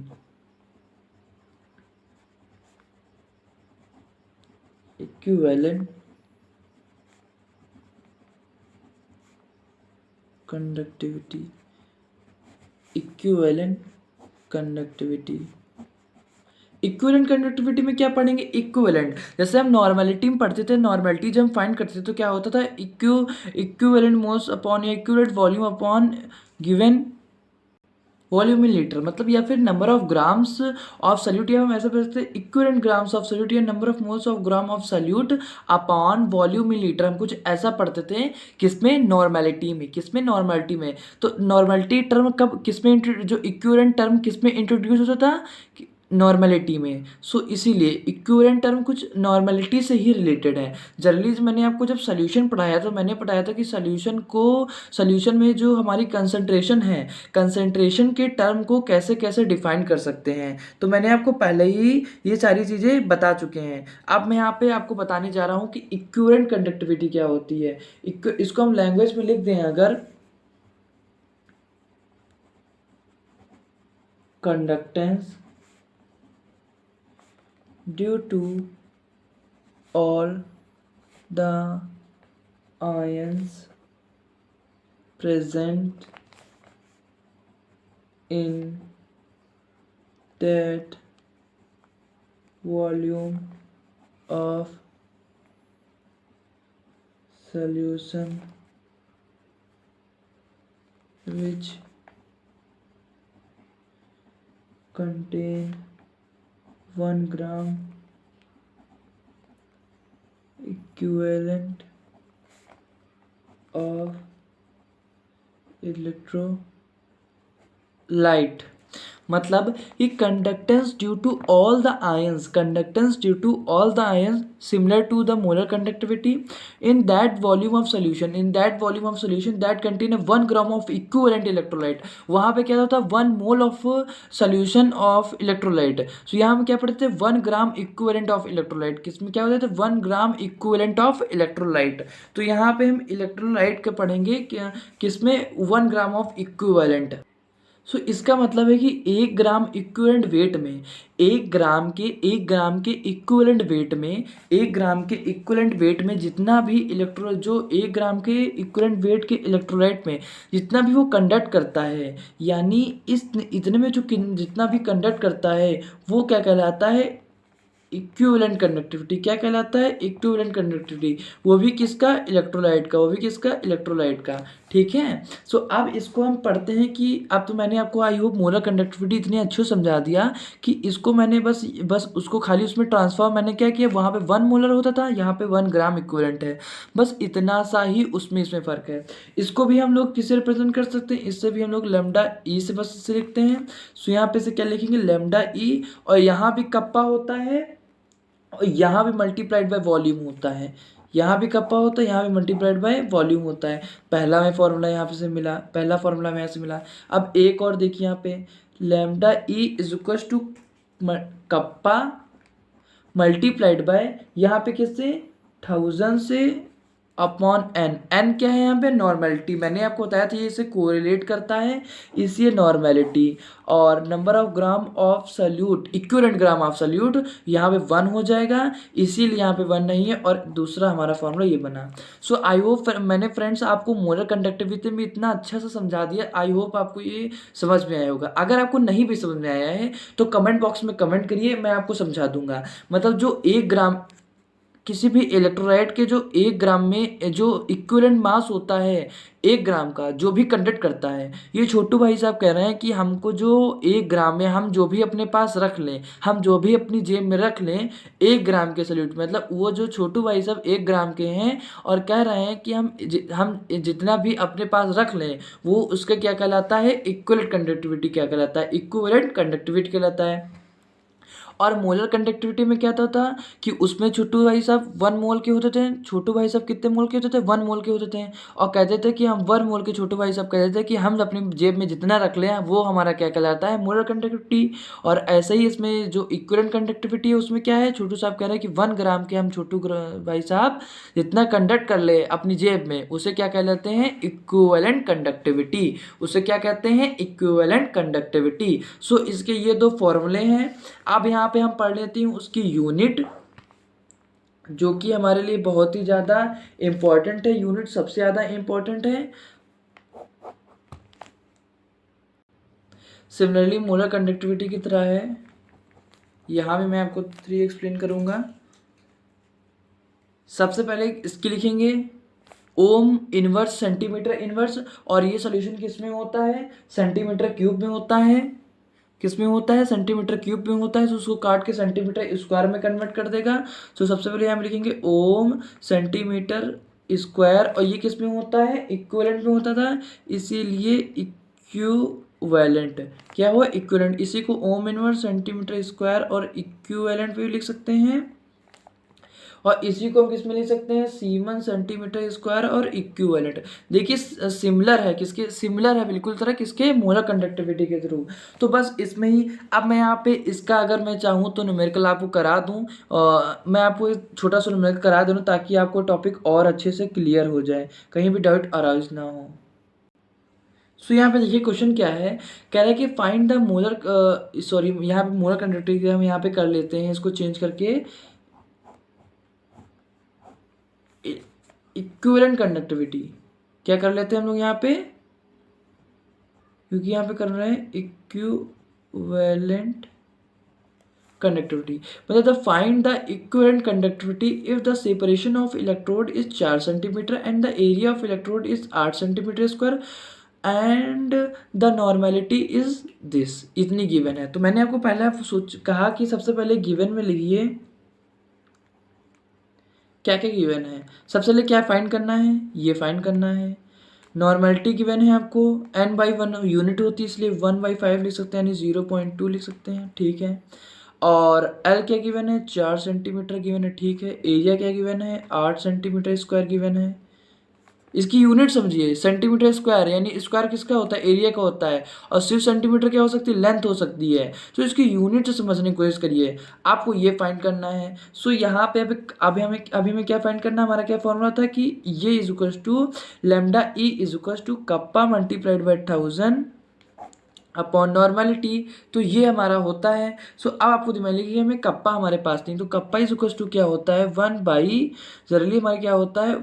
Equivalent conductivity, equivalent conductivity. Equivalent conductivity में क्या पढ़ेंगे, इक्विवेलेंट जैसे हम नॉर्मेलिटी में पढ़ते थे, नॉर्मेलिटी जब हम फाइंड करते थे तो क्या होता था इक्विवेलेंट मास अपॉन या equivalent volume upon given volume in litre, मतलब या फिर number of grams of solute, या हम ऐसे पढ़ते हैं इक्विवेलेंट ग्राम्स ऑफ सल्यूट या number of moles of gram of solute upon volume in litre. हम कुछ ऐसा पढ़ते थे किसमें, नॉर्मेलिटी में। किसमें, नॉर्मेलिटी में। तो नॉर्मेलिटी टर्म कब किसमें जो इक्विवेलेंट टर्म किसमें इंट्रोड्यूस होता था, नॉर्मेलिटी में। सो इसीलिए इक्विवेलेंट टर्म कुछ नॉर्मेलिटी से ही रिलेटेड है। जनरली मैंने आपको जब सोल्यूशन पढ़ाया तो मैंने पढ़ाया था कि सोल्यूशन में जो हमारी कंसंट्रेशन है, कंसंट्रेशन के टर्म को कैसे कैसे डिफाइन कर सकते हैं, तो मैंने आपको पहले ही ये सारी चीज़ें बता चुके हैं। अब मैं यहाँ पे आपको बताने जा रहा हूँ कि इक्विवेलेंट कंडक्टिविटी क्या होती है। इसको हम लैंग्वेज में लिख दें अगर, conductance due to all the ions present in that volume of solution which contain 1 gram equivalent of electrolyte। मतलब कि conductance due to all the ions, conductance due to all the ions similar to the molar conductivity in that volume of solution, in that volume of solution that contain 1 gram of equivalent electrolyte. वहाँ पे क्या होता है 1 mole of solution of electrolyte. So यहाँ हम क्या पढ़ते थे 1 ग्राम इक्विवेलेंट ऑफ इलेक्ट्रोलाइट, किसमें क्या होता है 1 ग्राम इक्विवेलेंट ऑफ इलेक्ट्रोलाइट। तो यहाँ पे हम इलेक्ट्रोलाइट का पढ़ेंगे किसमें 1 ग्राम ऑफ इक्विवेलेंट। सो इसका मतलब है कि 1 ग्राम इक्विवेलेंट वेट में, 1 ग्राम के इक्विवेलेंट वेट में, 1 ग्राम के इक्विवेलेंट वेट में जितना भी जो 1 ग्राम के इक्विवेलेंट वेट के इलेक्ट्रोलाइट में जितना भी वो कंडक्ट करता है, यानी इतने में जो जितना भी कंडक्ट करता है वो क्या कहलाता है, इक्विवेलेंट कंडक्टिविटी। क्या कहलाता है, इक्विवेलेंट कंडक्टिविटी। वो भी किसका, इलेक्ट्रोलाइट का, वो भी किसका, इलेक्ट्रोलाइट का। ठीक है। सो अब इसको हम पढ़ते हैं कि अब तो मैंने आपको आई होप मोलर कंडक्टिविटी इतनी अच्छी समझा दिया कि इसको मैंने बस उसको खाली उसमें ट्रांसफॉर्म मैंने क्या किया, वहाँ पे 1 मोलर होता था, यहाँ पे 1 ग्राम इक्विवेलेंट है, बस इतना सा ही उसमें इसमें फ़र्क है। इसको भी हम लोग किससे रिप्रेजेंट कर सकते हैं, इससे भी हम लोग लैम्डा ई से बस इससे लिखते हैं। सो यहाँ पे से क्या लिखेंगे, लैम्डा ई, और यहाँ भी कप्पा होता है और यहाँ भी मल्टीप्लाइड बाय वॉल्यूम होता है, यहाँ भी कप्पा होता है, यहाँ भी मल्टीप्लाइड बाय वॉल्यूम होता है। पहला में फॉर्मूला यहाँ पे से मिला, पहला फॉर्मूला में यहाँ से मिला। अब एक और देखिए यहाँ पे lambda E is equal to kappa multiplied by यहाँ पे किससे 1000 से अपॉन एन। एन क्या है यहाँ पे, नॉर्मेलिटी। मैंने आपको बताया था ये इसे कोरिलेट करता है, इसलिए नॉर्मेलिटी। और number of gram of solute, equivalent gram of solute, यहाँ पे 1 हो जाएगा, इसीलिए यहाँ पे 1 नहीं है, और दूसरा हमारा फॉर्मूला ये बना। सो आई होप मैंने फ्रेंड्स आपको मोलर कंडक्टिविटी में इतना अच्छा से समझा दिया, आई होप आपको ये समझ में आया होगा। अगर आपको नहीं भी समझ में आया है तो कमेंट बॉक्स में कमेंट करिए, मैं आपको समझा दूंगा। मतलब जो 1 ग्राम किसी भी इलेक्ट्रोलाइट के जो 1 ग्राम में जो इक्विवेलेंट मास होता है 1 ग्राम का, जो भी कंडक्ट करता है, ये छोटू भाई साहब कह रहे हैं कि हमको जो 1 ग्राम में हम जो भी अपने पास रख लें, हम जो भी अपनी जेब में रख लें 1 ग्राम के सल्यूट, मतलब वो जो छोटू भाई साहब 1 ग्राम के हैं और कह रहे हैं कि हम जितना भी अपने पास रख लें वो उसका क्या कहलाता है, इक्विवेलेंट कंडक्टिविटी क्या कहलाता है, इक्विवेलेंट कंडक्टिविटी कहलाता है। और मोलर कंडक्टिविटी में क्या होता था कि उसमें छोटू भाई साहब 1 मोल के होते थे, छोटू भाई साहब कितने मोल के होते थे, 1 मोल के होते थे, और कहते थे कि हम 1 मोल के, छोटू भाई साहब कहते थे कि हम अपनी जेब में जितना रख लें वो हमारा क्या कहलाता है, मोलर कंडक्टिविटी। और ऐसे ही इसमें जो इक्विवेलेंट कंडक्टिविटी है उसमें क्या है, छोटू साहब कह रहे हैं कि 1 ग्राम के हम छोटू भाई साहब जितना कंडक्ट कर ले अपनी जेब में उसे क्या कहलाते हैं, इक्विवेलेंट कंडक्टिविटी, उसे क्या कहते हैं, इक्विवेलेंट कंडक्टिविटी। सो इसके ये 2 फॉर्मूले हैं। अब यहाँ पे हम पढ़ लेती हूँ उसकी यूनिट, जो कि हमारे लिए बहुत ही ज़्यादा इम्पोर्टेंट है, यूनिट सबसे ज़्यादा इम्पोर्टेंट है। सिमिलरली मोलर कंडक्टिविटी की तरह है, यहाँ भी मैं आपको 3 एक्सप्लेन करूँगा। सबसे पहले इसकी लिखेंगे ओम इनवर्स सेंटीमीटर इनवर्स, और ये सोल्यूशन किस में होता है, सेंटीमीटर क्यूब में होता है, किस में होता है, सेंटीमीटर क्यूब में होता है। तो उसको काट के सेंटीमीटर स्क्वायर में कन्वर्ट कर देगा। तो सबसे पहले हम लिखेंगे ओम सेंटीमीटर स्क्वायर, और ये किस में होता है, इक्विवेलेंट में होता था, इसीलिए इक्विवेलेंट इक्विवेलेंट क्या हुआ, इक्विवेलेंट। इसी को ओम इनवर्स सेंटीमीटर स्क्वायर और इक्विवेलेंट पे भी लिख सकते हैं, और इसी को हम किस में लिख सकते हैं, सीमन सेंटीमीटर स्क्वायर और इक्विवेलेंट। देखिए सिमिलर है, किसके सिमिलर है, बिल्कुल तरह किसके, मोलर कंडक्टिविटी के थ्रू। तो बस इसमें ही अब मैं यहाँ पे इसका अगर मैं चाहूँ तो न्यूमेरिकल आपको करा दूँ, मैं आपको एक छोटा सा न्यूमेरिकल करा दूँ ताकि आपको टॉपिक और अच्छे से क्लियर हो जाए, कहीं भी डाउट अराइज ना हो। सो यहाँ पे देखिए क्वेश्चन क्या है, कह रहा है कि फाइंड द मोलर, सॉरी यहाँ पे मोलर कंडक्टिविटी हम यहाँ पे कर लेते हैं, इसको चेंज करके इक्विवेलेंट कंडक्टिविटी क्या कर लेते हैं हम लोग यहाँ पे, क्योंकि यहाँ पे कर रहे हैं इक्विवेलेंट कंडक्टिविटी। मतलब the find the equivalent conductivity if the separation of electrode is 4 centimetre and the area of electrode is 8 centimetre square and the normality is this, इतनी गिवन है। तो मैंने आपको पहले कहा कि सबसे पहले गिवन में लिखिए क्या क्या गिवन है। सबसे पहले क्या फाइंड करना है, ये फाइंड करना है। नॉर्मेलिटी गिवन है आपको, n/1 यूनिट होती है इसलिए 1/5 लिख सकते हैं, यानी 0.2 लिख सकते हैं, ठीक है। और L क्या गिवन है, 4 सेंटीमीटर गिवन है, ठीक है। एरिया क्या गिवन है, 8 सेंटीमीटर स्क्वायर गिवन है। इसकी यूनिट समझिए, सेंटीमीटर स्क्वायर, यानी स्क्वायर किसका होता है, एरिया का होता है, और सिर्फ सेंटीमीटर क्या हो सकती है, लेंथ हो सकती है। तो इसकी यूनिट से समझने की कोशिश करिए, आपको ये फाइंड करना है। सो यहाँ पे अभी हमें क्या फाइंड करना है, हमारा क्या फॉर्मूला था कि ये is equal to lambda E is equal to kappa multiplied by 1000 upon normality. तो ये हमारा होता है। सो अब आपको दिमाग लगी हमें कप्पा हमारे पास नहीं, तो कप्पा इज इक्वल टू क्या होता है, 1/, जनरली हमारा क्या होता है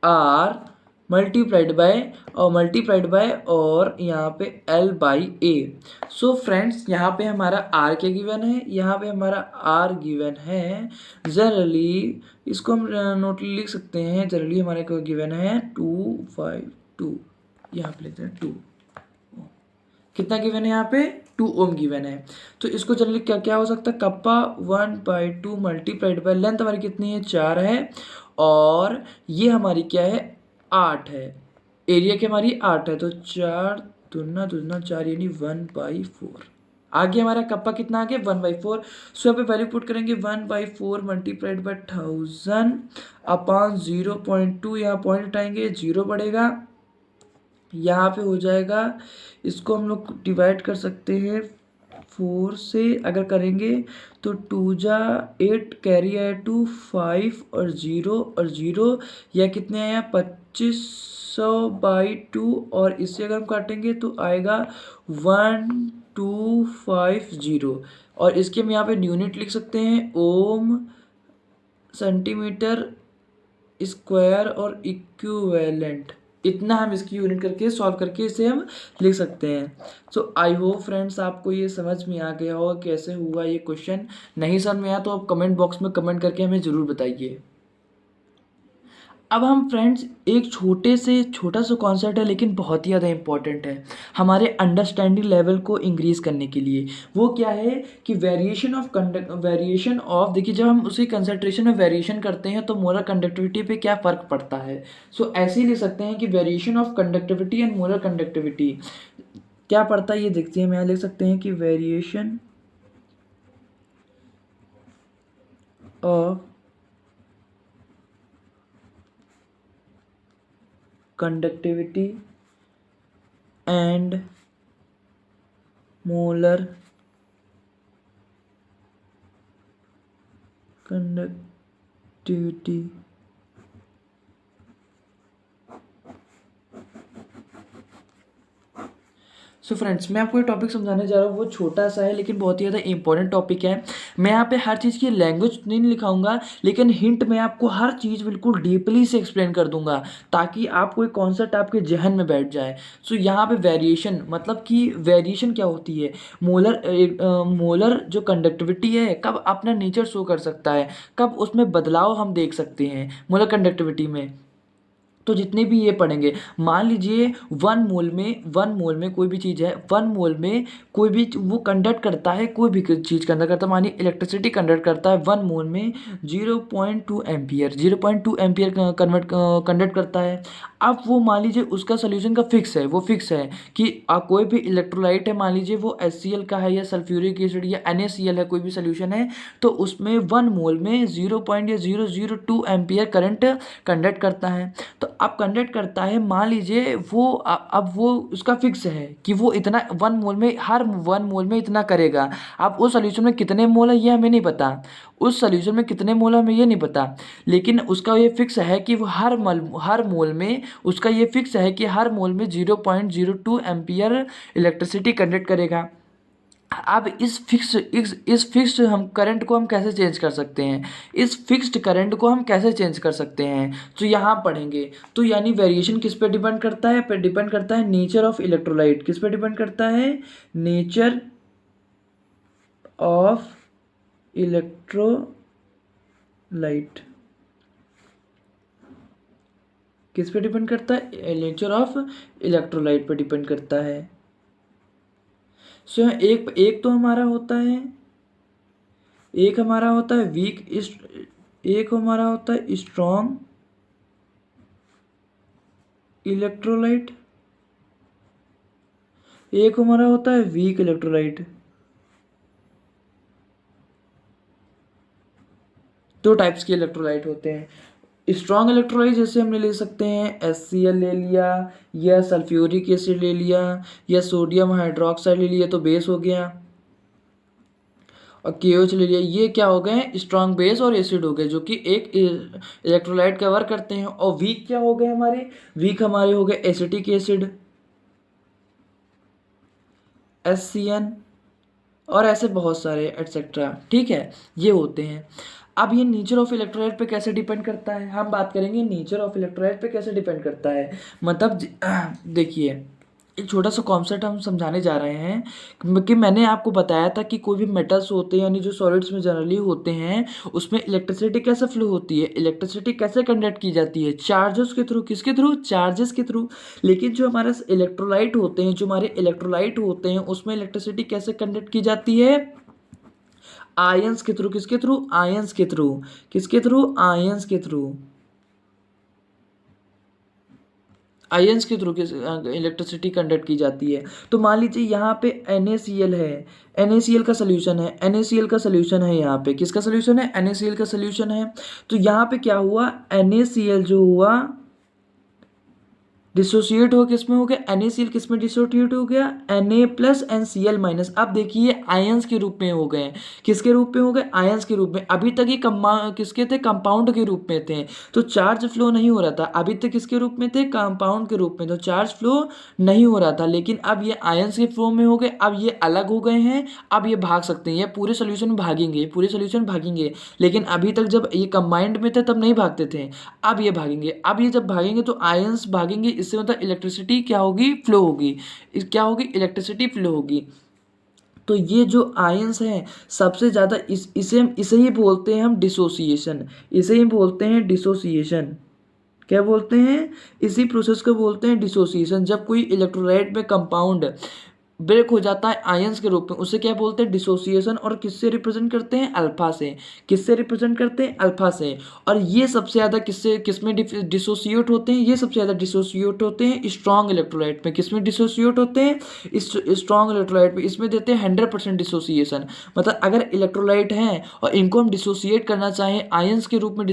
1/r मल्टीप्लाइड बाय और यहाँ पे L/A। सो फ्रेंड्स यहाँ पे हमारा R क्या गिवन है, यहाँ पे हमारा R गिवन है। जनरली इसको हम नोट लिख सकते हैं, जनरली हमारे को गिवन है 252, यहाँ पे लिखते हैं 2, कितना गिवन है यहाँ पे 2 ओम गिवन है। तो इसको जनरली क्या क्या हो सकता है, कप्पा 1/2 मल्टीप्लाइड बाय लेंथ हमारी कितनी है 4 है, और ये हमारी क्या है 8 है, एरिया की हमारी 8 है, तो 4 दूना 4 यानी 1/4। आगे हमारा कप्पा कितना आ गया 1/4। सो यहाँ पे वैल्यू पुट करेंगे 1/4 मल्टीप्लाइड बाय 1000 अपॉन 0.2, यहाँ पॉइंट उठाएंगे 0 बढ़ेगा, यहाँ पे हो जाएगा। इसको हम लोग डिवाइड कर सकते हैं 4 से, अगर करेंगे तो 2 जा 8 कैरी आया 2 5 और 0 या कितने आया 2500/2, और इससे अगर हम काटेंगे तो आएगा 1250, और इसके हम यहाँ पे यूनिट लिख सकते हैं ओम सेंटीमीटर स्क्वायर और इक्विवेलेंट। इतना हम इसकी यूनिट करके सॉल्व करके इसे हम लिख सकते हैं। सो आई होप फ्रेंड्स आपको ये समझ में आ गया होगा कैसे हुआ ये क्वेश्चन। नहीं समझ में आया तो आप कमेंट बॉक्स में कमेंट करके हमें ज़रूर बताइए। अब हम फ्रेंड्स एक छोटा सा कॉन्सेप्ट है लेकिन बहुत ही ज़्यादा इंपॉर्टेंट है हमारे अंडरस्टैंडिंग लेवल को इंक्रीज़ करने के लिए। वो क्या है कि वेरिएशन ऑफ देखिए, जब हम उसी कंसंट्रेशन में वेरिएशन करते हैं तो मोलर कंडक्टिविटी पे क्या फ़र्क पड़ता है। सो ऐसे ही लिख सकते हैं कि variation of conductivity and molar conductivity क्या पड़ता है, ये देखते हैं। हम यहाँ लिख सकते हैं कि variation of conductivity and molar conductivity so friends मैं आपको ये टॉपिक समझाने जा रहा हूँ, वो छोटा सा है लेकिन बहुत ही ज़्यादा इंपॉर्टेंट टॉपिक है। मैं यहाँ पे हर चीज़ की लैंग्वेज नहीं लिखाऊंगा, लेकिन हिंट में आपको हर चीज़ बिल्कुल डीपली से एक्सप्लेन कर दूंगा ताकि आपको एक कॉन्सेप्ट आपके जहन में बैठ जाए। सो यहाँ पे वेरिएशन मतलब कि वेरिएशन क्या होती है, मोलर जो कंडक्टिविटी है कब अपना नेचर शो कर सकता है, कब उसमें बदलाव हम देख सकते हैं मोलर कंडक्टिविटी में। तो जितने भी ये पढ़ेंगे, मान लीजिए 1 मोल में कोई भी चीज़ है, 1 मोल में कोई भी वो कंडक्ट करता है, कोई भी चीज़ कंडक्ट करता है, मानिए इलेक्ट्रिसिटी कंडक्ट करता है 1 मोल में 0.2 एम्पियर कंडक्ट करता है। अब वो मान लीजिए उसका सोल्यूशन का फिक्स है, वो फिक्स है कि कोई भी इलेक्ट्रोलाइट है, मान लीजिए वो HCl का है या सल्फ्यूरिक एसिड या NaCl है, कोई भी सोल्यूशन है, तो उसमें 1 मोल में 0.002 एम्पियर करंट कंडक्ट करता है। तो अब कंडक्ट करता है, मान लीजिए वो अब वो उसका फिक्स है कि वो इतना 1 मोल में, हर 1 मोल में इतना करेगा। अब उस सोल्यूशन में कितने मोल है ये हमें नहीं पता, उस सोल्यूशन में कितने मोल है हमें ये नहीं पता, लेकिन उसका ये फिक्स है कि वो हर मोल में, उसका ये फिक्स है कि हर मोल में 0.02 एम्पियर इलेक्ट्रिसिटी कंडक्ट करेगा। अब इस फिक्स्ड हम करंट को हम कैसे चेंज कर सकते हैं, इस फिक्स्ड करंट को हम कैसे चेंज कर सकते हैं, तो यहाँ पढ़ेंगे। तो यानी वेरिएशन किस पे डिपेंड करता है, पे डिपेंड करता है नेचर ऑफ इलेक्ट्रोलाइट। किस पे डिपेंड करता है, नेचर ऑफ इलेक्ट्रोलाइट। किस पे डिपेंड करता है, नेचर ऑफ इलेक्ट्रोलाइट पे डिपेंड करता है। सो एक तो हमारा होता है, एक हमारा होता है वीक, एक हमारा होता है स्ट्रॉन्ग इलेक्ट्रोलाइट, एक हमारा होता है वीक इलेक्ट्रोलाइट। दो टाइप्स के इलेक्ट्रोलाइट होते हैं। स्ट्रॉन्ग इलेक्ट्रोलाइट जैसे हमने ले सकते हैं HCl ले लिया, या सल्फ्यूरिक एसिड ले लिया, या सोडियम हाइड्रोक्साइड ले लिया, तो बेस हो गया, और KOH ले लिया। ये क्या हो गए, स्ट्रॉन्ग बेस और एसिड हो गए, जो कि एक इलेक्ट्रोलाइट का वर्क करते हैं। और वीक क्या हो गए हमारे, वीक हमारे हो गए एसिटिक एसिड, HCN, और ऐसे बहुत सारे एटसेट्रा। ठीक है, ये होते हैं। अब ये नेचर ऑफ इलेक्ट्रोलाइट पे कैसे डिपेंड करता है, हम बात करेंगे नेचर ऑफ इलेक्ट्रोलाइट पे कैसे डिपेंड करता है। मतलब देखिए, एक छोटा सा कॉन्सेप्ट हम समझाने जा रहे हैं कि मैंने आपको बताया था कि कोई भी मेटल्स होते हैं, यानी जो सॉलिड्स में जनरली होते हैं, उसमें इलेक्ट्रिसिटी कैसे फ्लो होती है, इलेक्ट्रिसिटी कैसे कंडक्ट की जाती है, चार्जेस के थ्रू। किसके थ्रू, चार्जेस के थ्रू। लेकिन जो हमारे इलेक्ट्रोलाइट होते हैं, जो हमारे इलेक्ट्रोलाइट होते हैं, उसमें इलेक्ट्रिसिटी कैसे कंडक्ट की जाती है, आयंस के थ्रू। किसके थ्रू, आयंस के थ्रू। किसके थ्रू, आयंस के थ्रू। आयंस के थ्रू इलेक्ट्रिसिटी कंडक्ट की जाती है। तो मान लीजिए यहाँ पे NaCl है, NaCl का सोल्यूशन है, NaCl का सोल्यूशन है यहाँ पे। किसका सोल्यूशन है, NaCl का सोल्यूशन है। तो यहाँ पे क्या हुआ, NaCl जो हुआ डिसोसिएट हो, किस में हो गया, NaCl किस में डिसोसिएट हो गया, Na+NCl-। अब देखिए आयंस के रूप में हो गए, किसके रूप में हो गए, आयंस के रूप में। अभी तक ये किसके थे, कंपाउंड के रूप में थे, तो चार्ज फ्लो नहीं हो रहा था। अभी तक किसके रूप में थे, कंपाउंड के रूप में, तो चार्ज फ्लो नहीं हो रहा था। लेकिन अब ये आयंस के फ्लो में हो गए, अब ये अलग हो गए हैं, अब ये भाग सकते हैं, ये पूरे सोल्यूशन में भागेंगे, पूरे सोल्यूशन भागेंगे। लेकिन अभी तक जब ये कंबाइंड में थे तब नहीं भागते थे, अब ये भागेंगे। अब ये जब भागेंगे तो आयंस भागेंगे, इससे मतलब इलेक्ट्रिसिटी क्या होगी, फ्लो होगी। क्या होगी, इलेक्ट्रिसिटी फ्लो होगी। तो ये जो आयंस हैं सबसे ज़्यादा इसे ही बोलते हैं हम डिसोसिएशन, इसे ही बोलते हैं डिसोसिएशन। क्या बोलते हैं, इसी प्रोसेस को बोलते हैं डिसोसिएशन। जब कोई इलेक्ट्रोलाइट में कंपाउंड ब्रेक हो जाता है आयंस के रूप में, उसे क्या बोलते हैं, डिसोसिएशन। और किससे रिप्रेजेंट करते हैं, अल्फा से। किससे रिप्रेजेंट करते हैं, अल्फा से। और ये सबसे ज़्यादा किसमें डिसोसिएट होते हैं, ये सबसे ज़्यादा डिसोसिएट होते हैं स्ट्रॉन्ग इलेक्ट्रोलाइट में। किसमें डिसोसिएट होते हैं, स्ट्रॉन्ग इलेक्ट्रोलाइट में। इसमें देते हैं 100% डिसोसिएशन। मतलब अगर इलेक्ट्रोलाइट हैं और इनको हम डिसोसिएट करना चाहें, आयंस के रूप में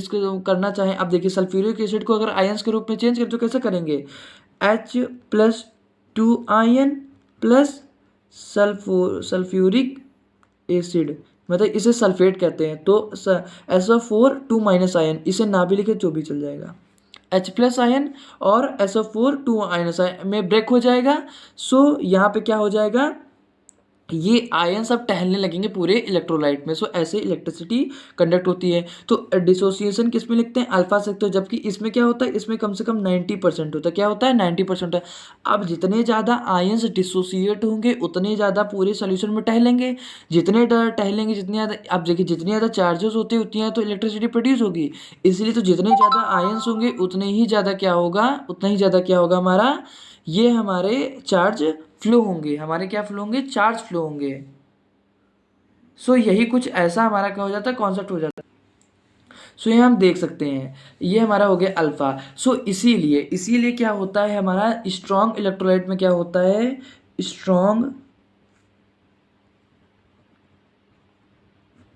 करना चाहें, अब देखिए सल्फ्यूरिक एसिड को अगर आयंस के रूप में चेंज करें तो कैसे करेंगे, H+2 ion plus sulphuric acid, मतलब इसे सल्फेट कहते हैं। तो SO4 2 माइनस आयन, इसे ना भी लिखे जो भी चल जाएगा, H+ आयन और SO4 2 माइनस आयन में ब्रेक हो जाएगा। सो यहाँ पे क्या हो जाएगा, ये आयन सब टहलने लगेंगे पूरे इलेक्ट्रोलाइट में। सो ऐसे इलेक्ट्रिसिटी कंडक्ट होती है। तो डिसोसिएशन किस में लिखते हैं, अल्फा से। तो जबकि इसमें क्या होता है, इसमें कम से कम 90% होता है। क्या होता है, 90% है। अब जितने ज़्यादा आयंस डिसोसिएट होंगे उतने ज़्यादा पूरे सोल्यूशन में टहलेंगे, जितने टहलेंगे जितने ज़्यादा, अब देखिए जितने ज़्यादा चार्जेस होते हैं उतनी ज़्यादा तो इलेक्ट्रिसिटी प्रोड्यूस होगी। इसलिए तो जितने ज़्यादा आयंस होंगे उतने ही ज़्यादा क्या होगा, उतना ही ज़्यादा क्या होगा हमारा, ये हमारे चार्ज फ्लो होंगे, हमारे क्या फ्लो होंगे, चार्ज फ्लो होंगे। सो यही कुछ ऐसा हमारा क्या हो जाता है, कॉन्सेप्ट हो जाता है। सो ये हम देख सकते हैं, ये हमारा हो गया अल्फ़ा। सो इसीलिए इसीलिए क्या होता है, हमारा स्ट्रॉन्ग इलेक्ट्रोलाइट में क्या होता है, स्ट्रॉन्ग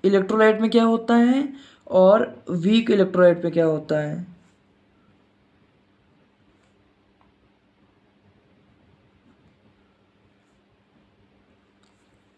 इलेक्ट्रोलाइट में क्या होता है और वीक इलेक्ट्रोलाइट में क्या होता है।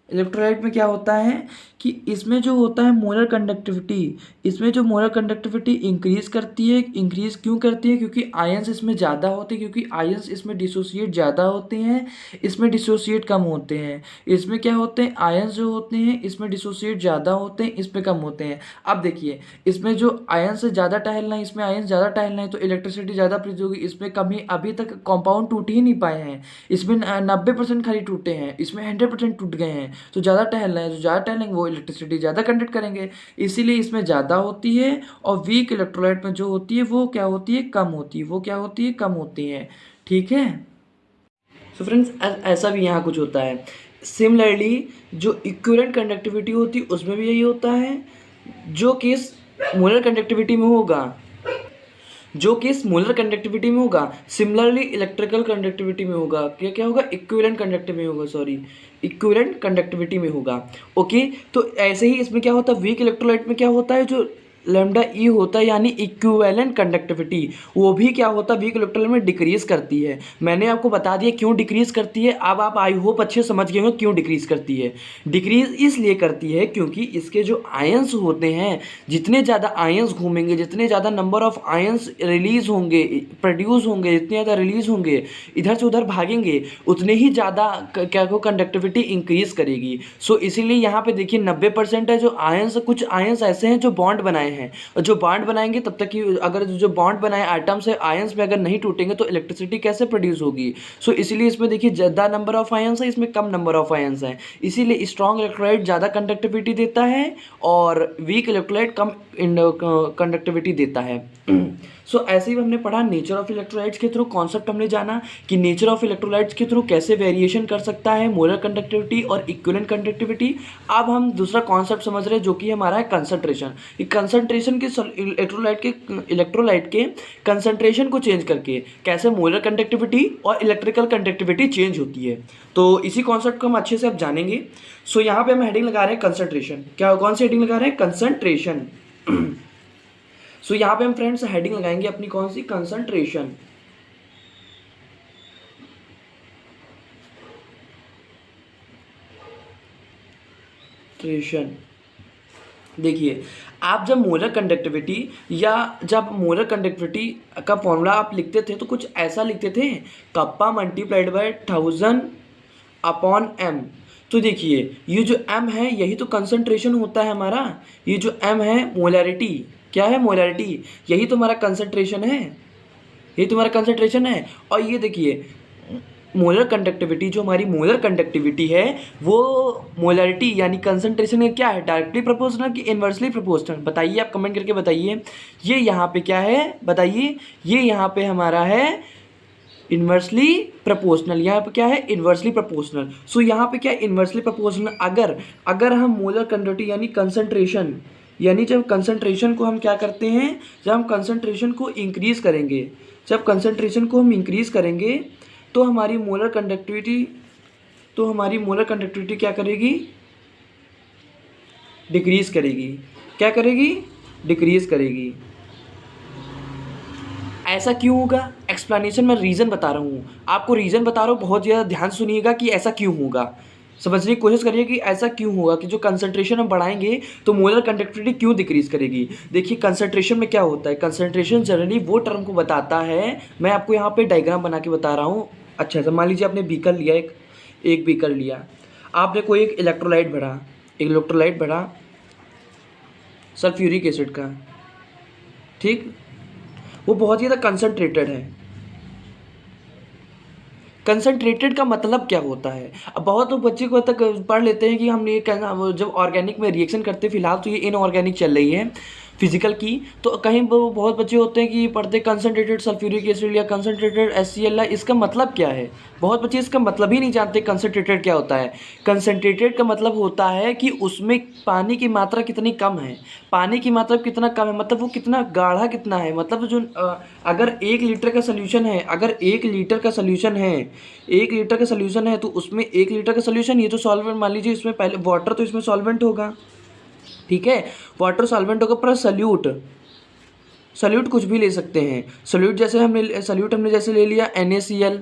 इलेक्ट्रोलाइट में क्या होता है कि इसमें जो होता है मोलर कंडक्टिविटी, इसमें जो मोलर कंडक्टिविटी इंक्रीज करती है। इंक्रीज क्यों करती है, क्योंकि आयंस इसमें ज़्यादा होते हैं, क्योंकि आयंस इसमें डिसोसिएट ज़्यादा होते हैं, इसमें डिसोसिएट कम होते हैं। इसमें क्या होते हैं, आयंस जो होते हैं इसमें डिसोसिएट ज़्यादा होते हैं, इसमें कम होते हैं। अब देखिए, इसमें जो आयंस से ज़्यादा टहलना है, इसमें आयंस ज़्यादा टहलना है तो इलेक्ट्रिसिटी ज़्यादा प्रोड्यूस होगी। इसमें कभी अभी तक कंपाउंड टूट ही नहीं पाए हैं, इसमें 90% खाली टूटे हैं, इसमें 100% टूट गए हैं। तो ज़्यादा टहलना है, जो ज़्यादा टहलेंगे वो इलेक्ट्रिसिटी ज़्यादा कंडक्ट करेंगे, इसीलिए इसमें ज़्यादा होती है। और वीक इलेक्ट्रोलाइट में जो होती है वो क्या होती है, कम होती है। वो क्या होती है, कम होती है। ठीक है। सो फ्रेंड्स, ऐसा भी यहाँ कुछ होता है। सिमिलरली जो इक्विवेलेंट कंडक्टिविटी होती है उसमें भी यही होता है। जो केस मोलर कंडक्टिविटी में होगा, जो केस मोलर कंडक्टिविटी में होगा, सिमिलरली इलेक्ट्रिकल कंडक्टिविटी में होगा। क्या क्या होगा, इक्विवेलेंट कंडक्टिविटी में होगा, सॉरी, इक्विवेलेंट कंडक्टिविटी में होगा। ओके, तो ऐसे ही इसमें क्या होता है, वीक इलेक्ट्रोलाइट में क्या होता है, जो लैम्डा ई होता है यानी इक्विवेलेंट कंडक्टिविटी, वो भी क्या होता है, वीक इलेक्ट्रोलाइट में डिक्रीज करती है। मैंने आपको बता दिया क्यों डिक्रीज करती है। अब आप आई होप अच्छे समझ गए होंगे क्यों डिक्रीज करती है। डिक्रीज इसलिए करती है क्योंकि इसके जो आयंस होते हैं, जितने ज़्यादा आयंस घूमेंगे, जितने ज़्यादा नंबर ऑफ आयंस रिलीज होंगे, प्रोड्यूस होंगे, जितने ज़्यादा रिलीज होंगे, इधर से उधर भागेंगे, उतने ही ज़्यादा क्या को कंडक्टिविटी इंक्रीज करेगी। सो इसीलिए यहाँ पे देखिए 90% है जो आयंस, कुछ आयंस ऐसे हैं जो बॉन्ड बनाए हैं, और जो बॉन्ड बनाएंगे तब तक कि अगर जो बॉन्ड बनाए आइटम्स है आयंस में अगर नहीं टूटेंगे तो इलेक्ट्रिसिटी कैसे प्रोड्यूस होगी। सो इसीलिए इसमें देखिए ज़्यादा नंबर ऑफ आयंस है, इसमें कम नंबर ऑफ आयंस है, इसीलिए स्ट्रॉन्ग इलेक्ट्रोलाइट ज़्यादा कंडक्टिविटी देता है और वीक इलेक्ट्रोलाइट कम कंडक्टिविटी देता है। सो ऐसे ही हमने पढ़ा नेचर ऑफ इलेक्ट्रोलाइट्स के थ्रू, कॉन्सेप्ट हमने जाना कि नेचर ऑफ इलेक्ट्रोलाइट्स के थ्रू कैसे वेरिएशन कर सकता है मोलर कंडक्टिविटी और इक्विवेलेंट कंडक्टिविटी। अब हम दूसरा कॉन्सेप्ट समझ रहे हैं जो कि हमारा है कंसंट्रेशन। कंसंट्रेशन के इलेक्ट्रोलाइट के कंसंट्रेशन को चेंज करके कैसे मोलर कंडक्टिविटी और इलेक्ट्रिकल कंडक्टिविटी चेंज होती है, तो इसी कॉन्सेप्ट को हम अच्छे से अब जानेंगे। सो यहाँ पे हम हेडिंग लगा रहे हैं कंसंट्रेशन। क्या, कौन सी हेडिंग लगा रहे हैं, कंसंट्रेशन। सो यहाँ पे हम फ्रेंड्स हेडिंग लगाएंगे अपनी कौन सी, कंसंट्रेशन। देखिए, आप जब मोलर कंडक्टिविटी या जब मोलर कंडक्टिविटी का फॉर्मूला आप लिखते थे तो कुछ ऐसा लिखते थे, kappa multiplied by 1000 upon M. तो देखिए ये जो m है यही तो कंसंट्रेशन होता है हमारा। ये जो m है मोलैरिटी, क्या है, मोलैरिटी, यही तो हमारा कंसंट्रेशन है, यही तो हमारा कंसंट्रेशन है। और ये देखिए मोलर कंडक्टिविटी, जो हमारी मोलर कंडक्टिविटी है वो मोलैरिटी यानी कंसंट्रेशन में क्या है, डायरेक्टली प्रोपोर्शनल कि इन्वर्सली प्रोपोर्शनल, बताइए आप कमेंट करके बताइए। ये यहाँ पे क्या है बताइए, ये यहाँ पे हमारा है इन्वर्सली प्रोपोर्शनल, यहाँ पे क्या है, इन्वर्सली प्रोपोर्शनल। सो यहाँ पे क्या है, इन्वर्सली प्रोपोर्शनल। अगर हम मोलर कंडक्टिविटी यानी कंसंट्रेशन, यानी जब कंसंट्रेशन को हम क्या करते हैं, जब हम कंसंट्रेशन को इंक्रीज करेंगे, जब कंसंट्रेशन को हम इंक्रीज करेंगे तो हमारी मोलर कंडक्टिविटी क्या करेगी, डिक्रीज करेगी। क्या करेगी, डिक्रीज करेगी। ऐसा क्यों होगा, एक्सप्लेनेशन में रीज़न बता रहा हूँ आपको, रीज़न बता रहा हूँ, बहुत ज़्यादा ध्यान सुनिएगा कि ऐसा क्यों होगा, समझने की कोशिश करिए कि ऐसा क्यों होगा कि जो कंसंट्रेशन हम बढ़ाएंगे तो मोलर कंडक्टिविटी क्यों डिक्रीज करेगी। देखिए कंसंट्रेशन में क्या होता है, कंसंट्रेशन जनरली वो टर्म को बताता है, मैं आपको यहाँ पे डायग्राम बना के बता रहा हूँ। अच्छा तो मान लीजिए आपने बीकर लिया, एक बीकर लिया, आपने कोई एक इलेक्ट्रोलाइट भरा सल्फ्यूरिक एसिड का, ठीक, वो बहुत ही ज़्यादा कंसंट्रेटेड है। कंसंट्रेटेड का मतलब क्या होता है, अब बहुत तो बच्चे को तक पढ़ लेते हैं कि हमने ये कहना, जब ऑर्गेनिक में रिएक्शन करते हैं, फिलहाल तो ये इनऑर्गेनिक चल रही है, फिजिकल की, तो कहीं बहुत बच्चे होते हैं कि पढ़ते कंसनट्रेटेड सल्फ्यूरिक एसिड या कंसनट्रेटेड HCl, इसका मतलब क्या है। बहुत बच्चे इसका मतलब ही नहीं जानते कंसनट्रेटेड क्या होता है। कंसनट्रेटेड का मतलब होता है कि उसमें पानी की मात्रा कितनी कम है, पानी की मात्रा कितना कम है, मतलब वो कितना गाढ़ा कितना है, मतलब जो अगर 1 लीटर का सोल्यूशन है, अगर 1 लीटर का सोल्यूशन है, 1 लीटर का सोल्यूशन है, तो उसमें 1 लीटर का सोल्यूशन, ये तो सॉल्वेंट मान लीजिए, इसमें पहले वाटर तो इसमें सॉल्वेंट होगा, ठीक है, वाटर सॉल्वेंट होगा प्लस सल्यूट, सल्यूट कुछ भी ले सकते हैं। सल्यूट हमने जैसे ले लिया NaCl,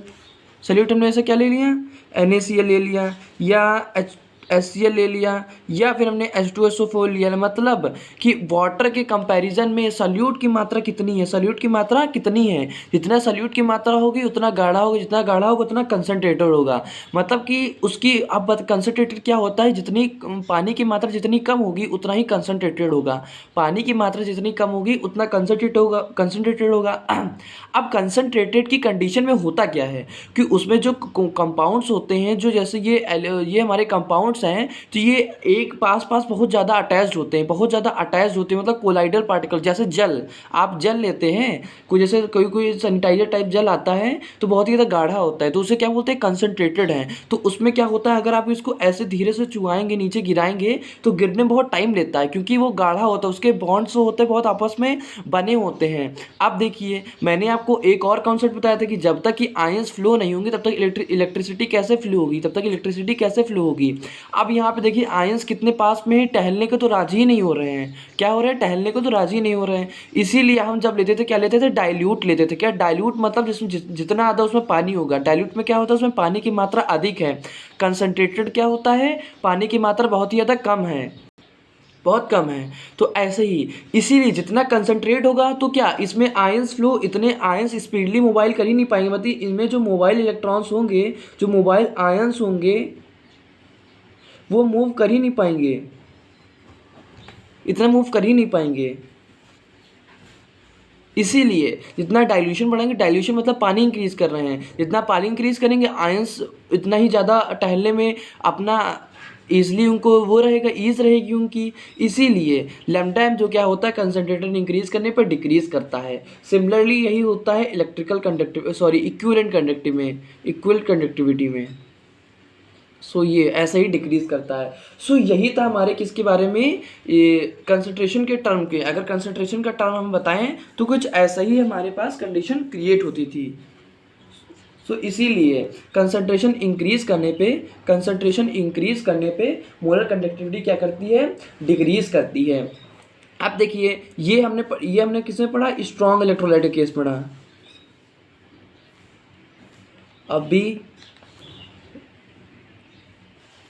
सल्यूट हमने ऐसे क्या ले लिया, NaCl ले लिया, या HCl ले लिया, या फिर हमने H2SO4 लिया। मतलब कि वाटर के कंपैरिजन में सल्यूट की मात्रा कितनी है, सल्यूट की मात्रा कितनी है, जितना सल्यूट की मात्रा होगी उतना गाढ़ा होगा, जितना गाढ़ा होगा उतना कंसनट्रेटेड होगा। मतलब कि उसकी अब कंसनट्रेटेड क्या होता है, जितनी पानी की मात्रा जितनी कम होगी उतना ही कंसनट्रेटेड होगा, पानी की मात्रा जितनी कम होगी उतना कंसनट्रेटेड होगा। अब कंसनट्रेटेड की कंडीशन में होता क्या है कि उसमें जो कंपाउंड्स होते हैं, जो जैसे ये हमारे कंपाउंड्स हैं, तो ये एक पास पास बहुत ज़्यादा अटैच्ड होते हैं, बहुत ज़्यादा अटैच्ड होते हैं, मतलब कोलाइडल पार्टिकल। जैसे जल, आप जल लेते हैं, कोई जैसे कोई सैनिटाइजर टाइप जल आता है तो बहुत ही ज़्यादा गाढ़ा होता है, तो उसे क्या बोलते हैं, कंसनट्रेटेड है। तो उसमें क्या होता है, अगर आप इसको ऐसे धीरे से चुआएंगे, नीचे गिराएंगे, तो गिरने में बहुत टाइम लेता है, क्योंकि वो गाढ़ा होता है, उसके बॉन्ड्स होते हैं बहुत आपस में बने होते हैं। अब देखिए, मैंने आपको एक और कॉन्सेप्ट बताया था कि जब तक कि आयंस फ्लो नहीं होंगे तब तक इलेक्ट्रिसिटी कैसे फ्लो होगी, तब तक इलेक्ट्रिसिटी कैसे फ्लो होगी। अब यहाँ पे देखिए, आयंस कितने पास में है, टहलने को तो राजी ही नहीं हो रहे हैं। क्या हो रहा है, टहलने को तो राजी नहीं हो रहे हैं। इसीलिए हम जब लेते थे, क्या लेते थे, डाइल्यूट लेते थे। क्या डाइल्यूट मतलब जिसमें जितना आधा उसमें पानी होगा। डाइल्यूट में क्या होता है, उसमें पानी की मात्रा अधिक है। कंसनट्रेटेड क्या होता है, पानी की मात्रा बहुत ही ज़्यादा कम है, बहुत कम है। तो ऐसे ही, इसीलिए जितना कंसंट्रेट होगा तो क्या इसमें आयंस फ्लो, इतने आयंस स्पीडली मोबाइल कर ही नहीं पाएंगे। मतलब इनमें जो मोबाइल इलेक्ट्रॉन्स होंगे, जो मोबाइल आयंस होंगे, वो मूव कर ही नहीं पाएंगे, इतना मूव कर ही नहीं पाएंगे। इसीलिए जितना डाइल्यूशन बढ़ाएंगे, डाइल्यूशन मतलब पानी इंक्रीज कर रहे हैं, जितना पानी इंक्रीज करेंगे आयंस इतना ही ज़्यादा टहलने में अपना ईजिली उनको वो रहेगा, ईज रहेगी उनकी। इसीलिए लैम्डा एम जो क्या होता है, कंसनट्रेटेड इंक्रीज करने पर डिक्रीज करता है। सिमिलरली यही होता है इलेक्ट्रिकल इक्विवेलेंट कंडक्टिविटी में। सो ये ऐसा ही डिक्रीज करता है। सो यही था हमारे किसके बारे में, ये कंसंट्रेशन के टर्म के। अगर कंसंट्रेशन का टर्म हम बताएं तो कुछ ऐसा ही हमारे पास कंडीशन क्रिएट होती थी। सो इसीलिए कंसंट्रेशन इंक्रीज करने पे मोलर कंडक्टिविटी क्या करती है, डिक्रीज करती है। अब देखिए, ये हमने किसमें पढ़ा, स्ट्रॉन्ग इलेक्ट्रोलाइट केस पढ़ा। अभी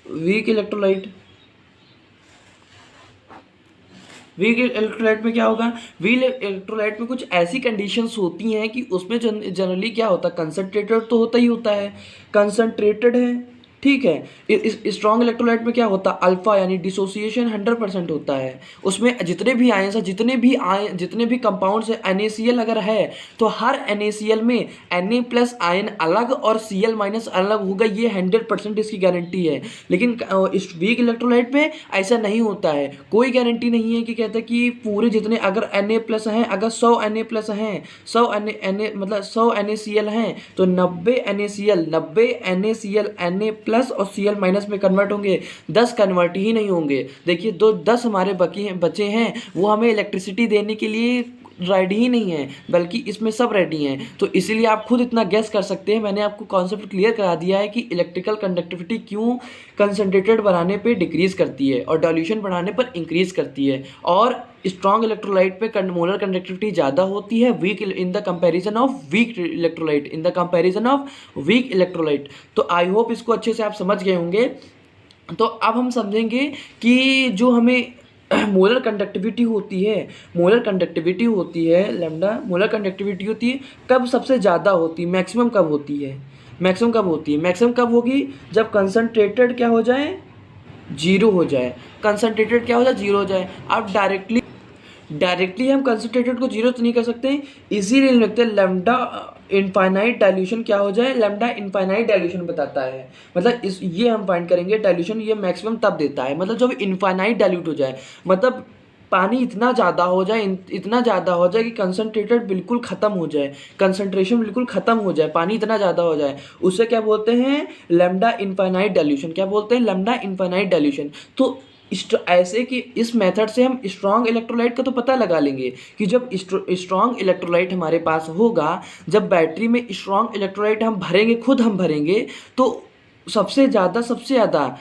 वीक इलेक्ट्रोलाइट में क्या होगा, वीक इलेक्ट्रोलाइट में कुछ ऐसी कंडीशंस होती हैं कि उसमें जनरली क्या होता है, कंसंट्रेटेड तो होता ही होता है, कंसंट्रेटेड है, ठीक है। इस स्ट्रॉन्ग इलेक्ट्रोलाइट में क्या होता है, अल्फा यानी डिसोसिएशन 100% होता है। उसमें जितने भी आयंस हैं, जितने भी कंपाउंड्स हैं, NaCl अगर है तो हर NaCl में Na+ आयन अलग और Cl- अलग होगा, ये 100% इसकी गारंटी है। लेकिन इस वीक इलेक्ट्रोलाइट में ऐसा नहीं होता है, कोई गारंटी नहीं है कि कहता है कि पूरे जितने अगर Na+ हैं, अगर 100 Na+ हैं, 100 मतलब 100 NaCl हैं, तो 90 NaCl Na+ और Cl- में कन्वर्ट होंगे, 10 कन्वर्ट ही नहीं होंगे। देखिए, 10 हमारे बचे हैं, वो हमें इलेक्ट्रिसिटी देने के लिए रेडी ही नहीं है, बल्कि इसमें सब रेडी हैं। तो इसीलिए आप खुद इतना गेस कर सकते हैं। मैंने आपको कॉन्सेप्ट क्लियर करा दिया है कि इलेक्ट्रिकल कंडक्टिविटी क्यों कंसंट्रेटेड बढ़ाने पे डिक्रीज करती है और डाइल्यूशन बढ़ाने पर इंक्रीज करती है, और स्ट्रॉन्ग इलेक्ट्रोलाइट पे मोलर कंडक्टिविटी ज़्यादा होती है in the comparison of weak electrolyte. तो आई होप इसको अच्छे से आप समझ गए होंगे। तो अब हम समझेंगे कि जो हमें मोलर कंडक्टिविटी होती है लैम्डा, मोलर कंडक्टिविटी होती है कब सबसे ज़्यादा होती है, मैक्सिमम कब होती है, मैक्सिमम कब होगी, जब कंसंट्रेटेड क्या हो जाए, जीरो हो जाए। कंसंट्रेटेड क्या हो जाए, जीरो हो जाए। अब डायरेक्टली हम कंसंट्रेटेड को जीरो तो नहीं कर सकते, इसीलिए लिखते हैं लैम्डा इनफाइनाइट डाइल्यूशन क्या हो जाए, लैम्डा इनफाइनाइट डाइल्यूशन बताता है। मतलब ये हम फाइंड करेंगे डाइल्यूशन, ये मैक्सिमम तब देता है, मतलब जब इनफाइनाइट डाइल्यूट हो जाए, मतलब पानी इतना ज़्यादा हो जाए, इतना ज़्यादा हो जाए कि कंसनट्रेटेड बिल्कुल ख़त्म हो जाए, कंसंट्रेशन बिल्कुल ख़त्म हो जाए, पानी इतना ज़्यादा हो जाए, उसे क्या बोलते हैं, लैम्डा इनफाइनाइट डाइल्यूशन। क्या बोलते हैं, लैम्डा इनफाइनाइट डाइल्यूशन। तो ऐसे कि इस मेथड से हम स्ट्रॉन्ग इलेक्ट्रोलाइट का तो पता लगा लेंगे कि जब स्ट्रॉन्ग इलेक्ट्रोलाइट हमारे पास होगा, जब बैटरी में स्ट्रॉन्ग इलेक्ट्रोलाइट हम भरेंगे, खुद हम भरेंगे, तो सबसे ज़्यादा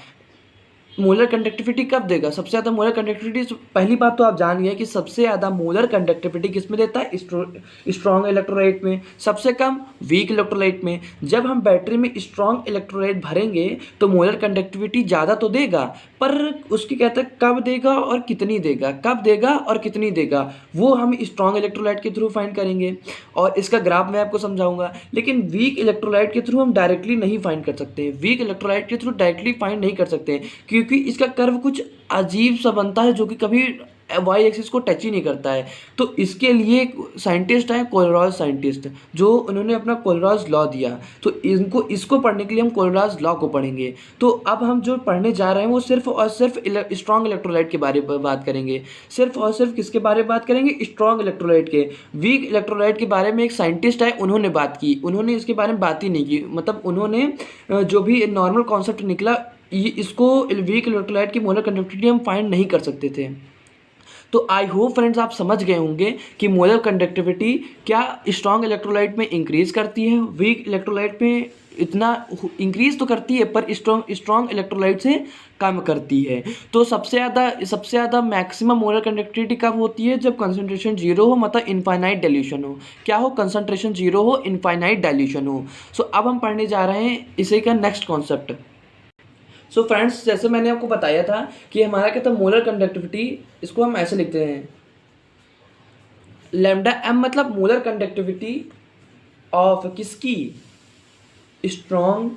मोलर कंडक्टिविटी कब देगा, सबसे ज़्यादा मोलर कंडक्टिविटी। पहली बात तो आप जान गए कि सबसे ज़्यादा मोलर कंडक्टिविटी किस में देता है, स्ट्रॉन्ग इलेक्ट्रोलाइट में, सबसे कम वीक इलेक्ट्रोलाइट में। जब हम बैटरी में स्ट्रॉन्ग इलेक्ट्रोलाइट भरेंगे तो मोलर कंडक्टिविटी ज़्यादा तो देगा, पर उसकी कहते हैं कब देगा और कितनी देगा, कब देगा और कितनी देगा, वो हम स्ट्रॉन्ग इलेक्ट्रोलाइट के थ्रू फाइंड करेंगे और इसका ग्राफ मैं आपको समझाऊंगा। लेकिन वीक इलेक्ट्रोलाइट के थ्रू हम डायरेक्टली नहीं फाइंड कर सकते, वीक इलेक्ट्रोलाइट के थ्रू डायरेक्टली फाइंड नहीं कर सकते, क्योंकि इसका कर्व कुछ अजीब सा बनता है जो कि कभी वाई एक्सिस को टच ही नहीं करता है। तो इसके लिए एक साइंटिस्ट है, कोलराज साइंटिस्ट, जो उन्होंने अपना कोलराज लॉ दिया। तो इसको पढ़ने के लिए हम कोलराज लॉ को पढ़ेंगे। तो अब हम जो पढ़ने जा रहे हैं वो सिर्फ और सिर्फ स्ट्रॉन्ग इलेक्ट्रोलाइट के बारे में बात करेंगे, सिर्फ और सिर्फ किसके बारे में बात करेंगे, स्ट्रॉन्ग इलेक्ट्रोलाइट के। वीक इलेक्ट्रोलाइट के बारे में एक साइंटिस्ट है, उन्होंने बात की, उन्होंने इसके बारे में बात ही नहीं की, मतलब उन्होंने जो भी नॉर्मल कॉन्सेप्ट निकला, इसको वीक इलेक्ट्रोलाइट की मोलर कंडक्टिविटी हम फाइंड नहीं कर सकते थे। तो आई होप फ्रेंड्स आप समझ गए होंगे कि मोलर कंडक्टिविटी क्या स्ट्रॉन्ग इलेक्ट्रोलाइट में इंक्रीज करती है, वीक इलेक्ट्रोलाइट में इतना इंक्रीज तो करती है पर स्ट्रॉन्ग इलेक्ट्रोलाइट से कम करती है। तो सबसे ज़्यादा मैक्सिमम मोलर कंडक्टिविटी कब होती है, जब कंसंट्रेशन जीरो हो, मतलब इनफाइनाइट डाइल्यूशन हो। क्या हो, कंसंट्रेशन जीरो हो, इनफाइनाइट डाइल्यूशन हो। सो अब हम पढ़ने जा रहे हैं इसे का नेक्स्ट कॉन्सेप्ट। सो फ्रेंड्स, जैसे मैंने आपको बताया था कि हमारा क्या था, मोलर कंडक्टिविटी, इसको हम ऐसे लिखते हैं, लैम्डा एम, मतलब मोलर कंडक्टिविटी ऑफ किसकी, strong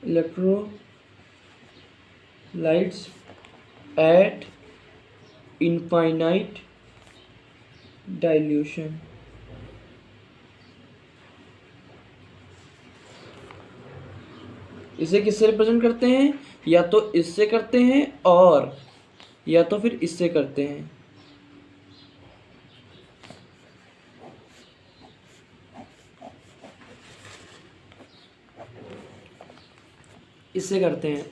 electrolytes eight infinite dilution. इसे किससे रिप्रेजेंट करते हैं, या तो इससे करते हैं और या तो फिर इससे करते हैं। इससे करते हैं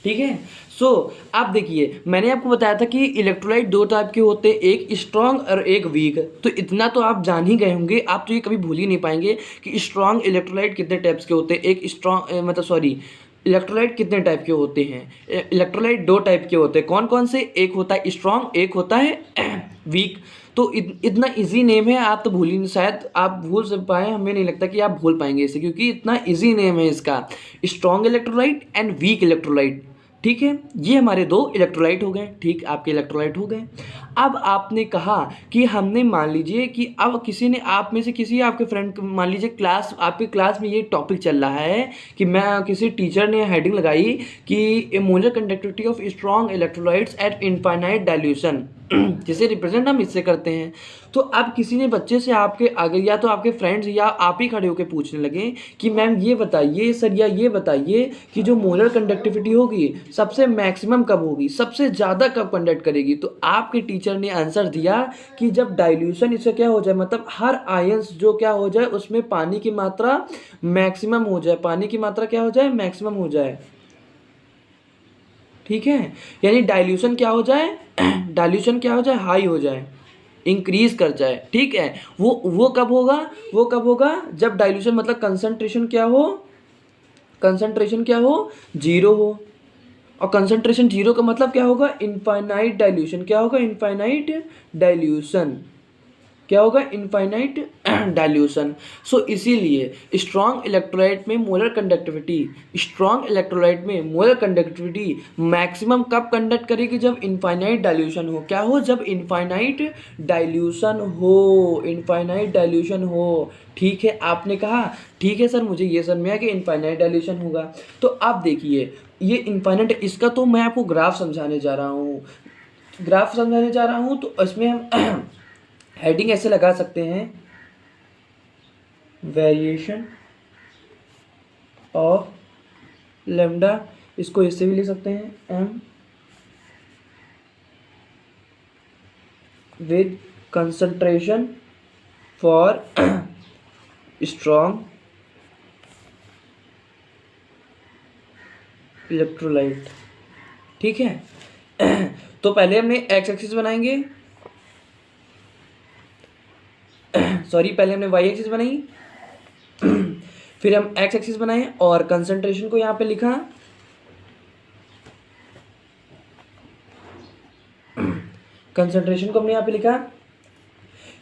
ठीक है। सो अब देखिए, मैंने आपको बताया था कि इलेक्ट्रोलाइट दो टाइप के होते हैं, एक स्ट्रॉन्ग और एक वीक। तो इतना तो आप जान ही गए होंगे, आप तो ये कभी भूल ही नहीं पाएंगे कि स्ट्रॉन्ग इलेक्ट्रोलाइट कितने टाइप्स के होते हैं। एक स्ट्रॉन्ग मतलब सॉरी इलेक्ट्रोलाइट कितने टाइप के होते हैं, इलेक्ट्रोलाइट दो टाइप के होते हैं। कौन कौन से, एक होता है स्ट्रॉन्ग, एक होता है वीक। तो इतना इजी नेम है, आप तो भूल ही नहीं, शायद आप भूल सब पाए, हमें नहीं लगता कि आप भूल पाएंगे इसे, क्योंकि इतना इजी नेम है इसका, strong electrolyte and weak electrolyte. ठीक है, ये हमारे दो इलेक्ट्रोलाइट हो गए, ठीक, आपके इलेक्ट्रोलाइट हो गए। अब आपने कहा कि हमने, मान लीजिए कि अब किसी ने, आप में से किसी आपके फ्रेंड, मान लीजिए क्लास, आपके क्लास में ये टॉपिक चल रहा है कि मैं, किसी टीचर ने हेडिंग लगाई कि molar conductivity of strong electrolytes eight infinite dilution, जिसे रिप्रेजेंट हम इससे करते हैं। तो अब किसी ने बच्चे से आपके आगे, या तो आपके फ्रेंड्स या आप ही खड़े होकर पूछने लगे कि मैम ये बताइए सर, या ये बताइए कि जो मोलर कंडक्टिविटी होगी सबसे मैक्सिमम कब होगी, सबसे ज़्यादा कब कंडक्ट करेगी। तो आपके टीचर ने आंसर दिया कि जब डाइल्यूशन इससे क्या हो जाए, मतलब हर आयंस जो क्या हो जाए, उसमें पानी की मात्रा मैक्सिमम हो जाए, पानी की मात्रा क्या हो जाए, मैक्सिमम हो जाए। ठीक है, यानी डाइल्यूशन क्या हो जाए, डाइल्यूशन क्या हो जाए, हाई हो जाए, इंक्रीज कर जाए। ठीक है, वो कब होगा, वो कब होगा, जब डाइल्यूशन मतलब कंसंट्रेशन क्या हो, कंसंट्रेशन क्या हो, जीरो हो। और कंसंट्रेशन जीरो का मतलब क्या होगा, इनफाइनाइट डाइल्यूशन। क्या होगा, इनफाइनाइट डाइल्यूशन। क्या होगा, इनफाइनाइट डाइल्यूशन। सो इसीलिए स्ट्रॉन्ग इलेक्ट्रोलाइट में मोलर कंडक्टिविटी, स्ट्रॉन्ग इलेक्ट्रोलाइट में मोलर कंडक्टिविटी मैक्सिमम कब कंडक्ट करेगी, जब इनफाइनाइट डाइल्यूशन हो। क्या हो, जब इनफाइनाइट डाइल्यूशन हो, इनफाइनाइट डाइल्यूशन हो। ठीक है, आपने कहा ठीक है सर, मुझे ये समझ में आया कि इनफाइनाइट डाइल्यूशन होगा। तो अब देखिए, ये इनफाइनाइट, इसका तो मैं आपको ग्राफ समझाने जा रहा हूँ, ग्राफ समझाने जा रहा हूँ। तो इसमें हम हेडिंग ऐसे लगा सकते हैं, वेरिएशन ऑफ लेमडा, इसको इससे भी लिख सकते हैं, M with concentration for strong electrolyte. ठीक है। तो पहले हमने एक्स एक्सिस बनाएंगे, सॉरी पहले हमने वाई एक्सिस बनाई, फिर हम एक्स एक्सिस बनाए और कंसंट्रेशन को यहाँ पे लिखा, कंसंट्रेशन को हमने यहाँ पे लिखा।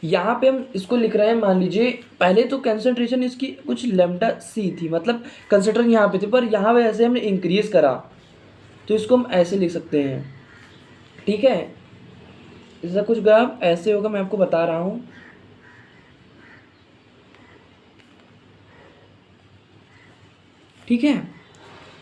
यहाँ पे हम इसको लिख रहे हैं, मान लीजिए पहले तो कंसंट्रेशन इसकी कुछ लैम्डा सी थी, मतलब कंसंट्रेशन यहाँ पे थे, पर यहाँ पे ऐसे हमने इंक्रीज करा तो इसको हम ऐसे लिख सकते हैं। ठीक है, इसका कुछ ग्राफ ऐसे होगा, मैं आपको बता रहा हूँ। ठीक है,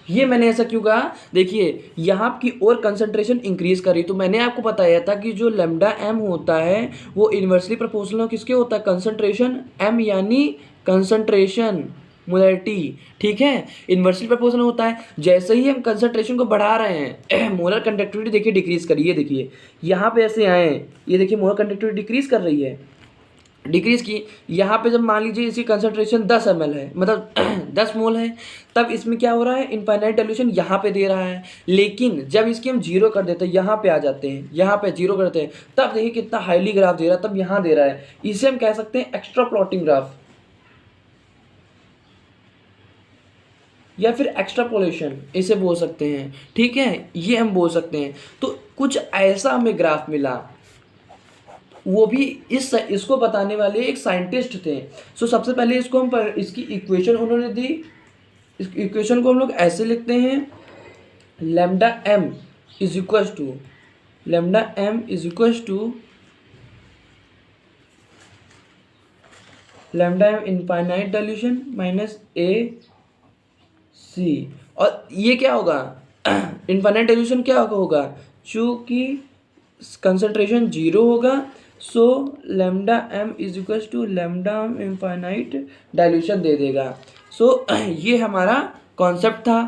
ये मैंने ऐसा क्यों कहा, देखिए यहाँ की और कंसंट्रेशन इंक्रीज करी, तो मैंने आपको बताया था कि जो लैम्डा एम होता है वो इन्वर्सली प्रोपोर्शनल किसके होता है, कंसंट्रेशन एम, यानी कंसंट्रेशन मोलैरिटी। ठीक है, इन्वर्सली प्रोपोर्शनल होता है। जैसे ही हम कंसंट्रेशन को बढ़ा रहे हैं, मोलर कंडक्टिविटी देखिए डिक्रीज करी, ये देखिए यहाँ पे ऐसे आए, ये देखिए मोलर कंडक्टिविटी डिक्रीज कर रही है, डिक्रीज की। यहाँ पे जब मान लीजिए इसकी कंसंट्रेशन 10 ml है, मतलब 10 मोल है, तब इसमें क्या हो रहा है, इनफाइनाइट डाइल्यूशन यहाँ पे दे रहा है। लेकिन जब इसकी हम जीरो कर देते हैं, यहाँ पे आ जाते हैं, यहाँ पे जीरो करते हैं, तब देखिए कितना हाईली ग्राफ दे रहा है, तब यहाँ दे रहा है। इसे हम कह सकते हैं एक्स्ट्रा प्लॉटिंग ग्राफ या फिर एक्स्ट्रापोलेशन इसे बोल सकते हैं। ठीक है, ये हम बोल सकते हैं। तो कुछ ऐसा हमें ग्राफ मिला, वो भी इसको बताने वाले एक साइंटिस्ट थे। सो सबसे पहले इसको हम इसकी इक्वेशन उन्होंने दी। इस इक्वेशन को हम लोग ऐसे लिखते हैं, lambda M is equal to, lambda M is equal to lambda M infinite dilution minus A C. और ये क्या होगा, इनफाइनाइट डाइल्यूशन क्या होगा, चूँकि कंसंट्रेशन जीरो होगा, so lambda M is equal to lambda infinite dilution दे देगा। सो ये हमारा कॉन्सेप्ट था।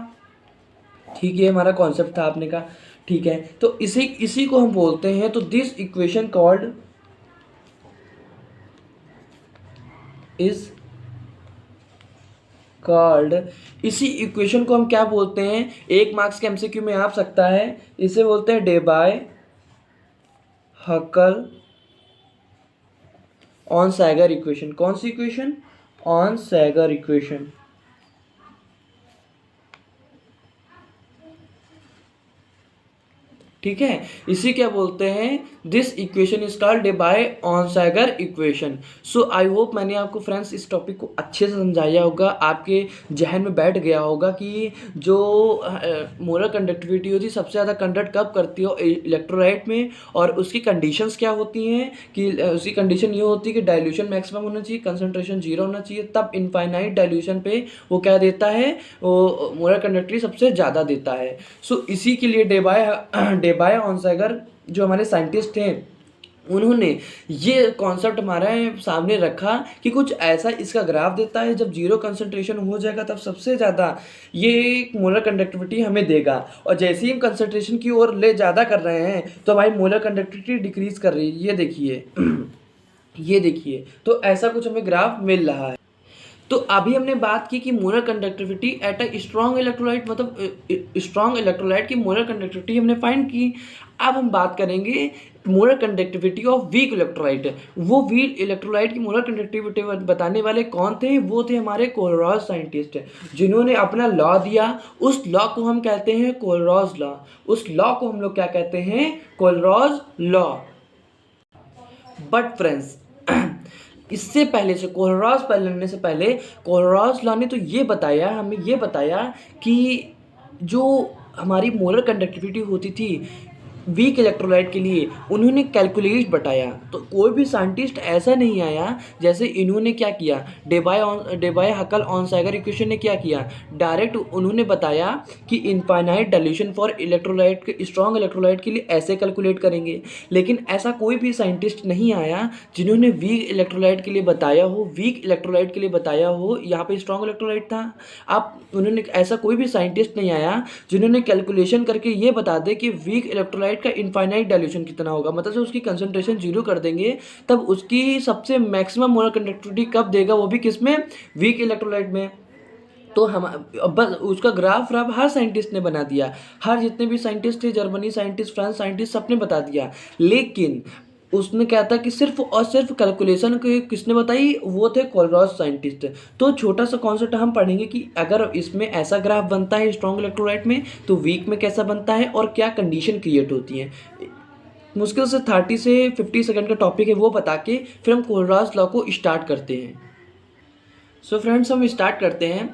ठीक है, हमारा कॉन्सेप्ट था, आपने कहा ठीक है। तो इसी को हम बोलते हैं, तो this equation called is called, इसी इक्वेशन को हम क्या बोलते हैं, एक मार्क्स के एमसीक्यू में आ सकता है, इसे बोलते हैं Debye Huckel Onsager equation. कौन सी इक्वेशन, ऑन सैगर इक्वेशन। ठीक है, इसी क्या बोलते हैं, this equation is called Debye Onsager equation. So I hope मैंने आपको फ्रेंड्स इस टॉपिक को अच्छे से समझाया होगा, आपके जहन में बैठ गया होगा कि जो मोलर कंडक्टिविटी होती है सबसे ज़्यादा कंडक्ट कब करती है इलेक्ट्रोलाइट में, और उसकी कंडीशंस क्या होती हैं, कि उसकी कंडीशन ये होती है कि डाइल्यूशन मैक्सिमम होना चाहिए, कंसंट्रेशन जीरो होना चाहिए, तब इनफाइनाइट डाइल्यूशन पे वो क्या देता है, वो मोलर कंडक्टिविटी सबसे ज़्यादा देता है। सो इसी के लिए डे बाय ऑन सैगर जो हमारे साइंटिस्ट थे, उन्होंने ये कॉन्सेप्ट हमारे सामने रखा कि कुछ ऐसा इसका ग्राफ देता है, जब जीरो कंसंट्रेशन हो जाएगा तब सबसे ज़्यादा ये मोलर कंडक्टिविटी हमें देगा, और जैसे ही हम कंसंट्रेशन की ओर ले ज़्यादा कर रहे हैं तो हमारी मोलर कंडक्टिविटी डिक्रीज कर रही है। ये देखिए ये देखिए, तो ऐसा कुछ हमें ग्राफ मिल रहा है। तो अभी हमने बात की कि molar conductivity at a strong electrolyte, मतलब स्ट्रॉन्ग इलेक्ट्रोलाइट की मोलर कंडक्टिविटी हमने फाइंड की। अब हम बात करेंगे molar conductivity of weak electrolyte. वो वीक इलेक्ट्रोलाइट की मोलर कंडक्टिविटी बताने वाले कौन थे, वो थे हमारे कोलरॉज साइंटिस्ट, जिन्होंने अपना लॉ दिया। उस लॉ को हम कहते हैं कोलरॉज लॉ। उस लॉ को हम लोग क्या कहते हैं, कोलरॉज लॉ। बट फ्रेंड्स इससे पहले से कोलरॉज बनने से पहले कोलरॉज लॉ ने तो ये बताया, हमें ये बताया कि जो हमारी मोलर कंडक्टिविटी होती थी वीक इलेक्ट्रोलाइट के लिए, उन्होंने कैलकुलेट बताया। तो कोई भी साइंटिस्ट ऐसा नहीं आया जैसे इन्होंने क्या किया, day bye Huckel Onsager equation ने क्या किया, डायरेक्ट उन्होंने बताया कि इनफाइनाइट डाइल्यूशन फॉर इलेक्ट्रोलाइट के, स्ट्रॉन्ग इलेक्ट्रोलाइट के लिए ऐसे कैलकुलेट करेंगे। लेकिन ऐसा कोई भी साइंटिस्ट नहीं आया जिन्होंने वीक इलेक्ट्रोलाइट के लिए बताया हो, वीक इलेक्ट्रोलाइट के लिए बताया हो, यहाँ पे स्ट्रॉन्ग इलेक्ट्रोलाइट था। आप उन्होंने ऐसा कोई भी साइंटिस्ट नहीं आया जिन्होंने कैलकुलेशन करके ये बता दे कि वीक इलेक्ट्रोलाइट इलेक्ट्रोलाइट का इनफाइनाइट डाइल्यूशन कितना होगा, मतलब जब उसकी कंसंट्रेशन जीरो कर देंगे तब उसकी सबसे मैक्सिमम मोलर कंडक्टिविटी कब देगा, वो भी किस में, वीक इलेक्ट्रोलाइट में। तो हम बस उसका ग्राफ व्राफ हर साइंटिस्ट ने बना दिया, हर जितने भी साइंटिस्ट थे, जर्मनी साइंटिस्ट, फ्रांस साइंटिस्ट, सबने बता दिया। लेकिन उसने क्या था कि सिर्फ और सिर्फ कैलकुलेशन के किसने बताई, वो थे कोलरॉस साइंटिस्ट। तो छोटा सा कॉन्सेप्ट हम पढ़ेंगे कि अगर इसमें ऐसा ग्राफ बनता है स्ट्रॉन्ग इलेक्ट्रोलाइट में तो वीक में कैसा बनता है और क्या कंडीशन क्रिएट होती है। मुश्किल से 30 से 50 सेकंड का टॉपिक है, वो बता के फिर हम कोलरॉस लॉ को स्टार्ट करते हैं। सो फ्रेंड्स, हम स्टार्ट करते हैं।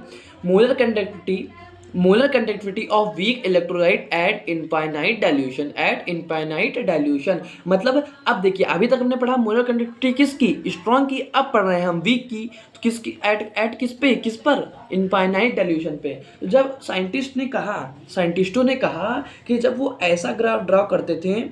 Molar conductivity of weak electrolyte eight infinite dilution. मतलब अब देखिए, अभी तक हमने पढ़ा मोलर कंडक्टिविटी किसकी, स्ट्रॉन्ग की, अब पढ़ रहे हैं हम वीक की। तो किसकी, एट किस पर, इनफाइनाइट डाइल्यूशन पे। तो जब साइंटिस्टों ने कहा कि जब वो ऐसा ग्राफ ड्रॉ करते थे,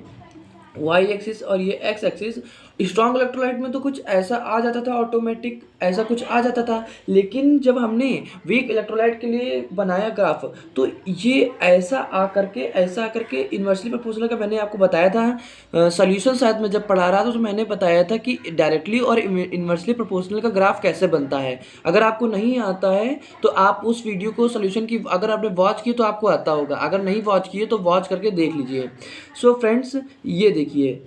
वाई एक्सिस और ये एक्स एक्सिस, स्ट्रॉन्ग इलेक्ट्रोलाइट में तो कुछ ऐसा आ जाता था, ऑटोमेटिक ऐसा कुछ आ जाता था। लेकिन जब हमने वीक इलेक्ट्रोलाइट के लिए बनाया ग्राफ तो ये ऐसा आ करके इन्वर्सली प्रोपोर्शनल का मैंने आपको बताया था सॉल्यूशन, शायद मैं जब पढ़ा रहा था तो मैंने बताया था कि डायरेक्टली और इन्वर्सली प्रोपोर्शनल का ग्राफ कैसे बनता है। अगर आपको नहीं आता है तो आप उस वीडियो को सॉल्यूशन की अगर आपने वॉच की तो आपको आता होगा, अगर नहीं वॉच किए तो वॉच करके देख लीजिए। सो फ्रेंड्स, ये देखिए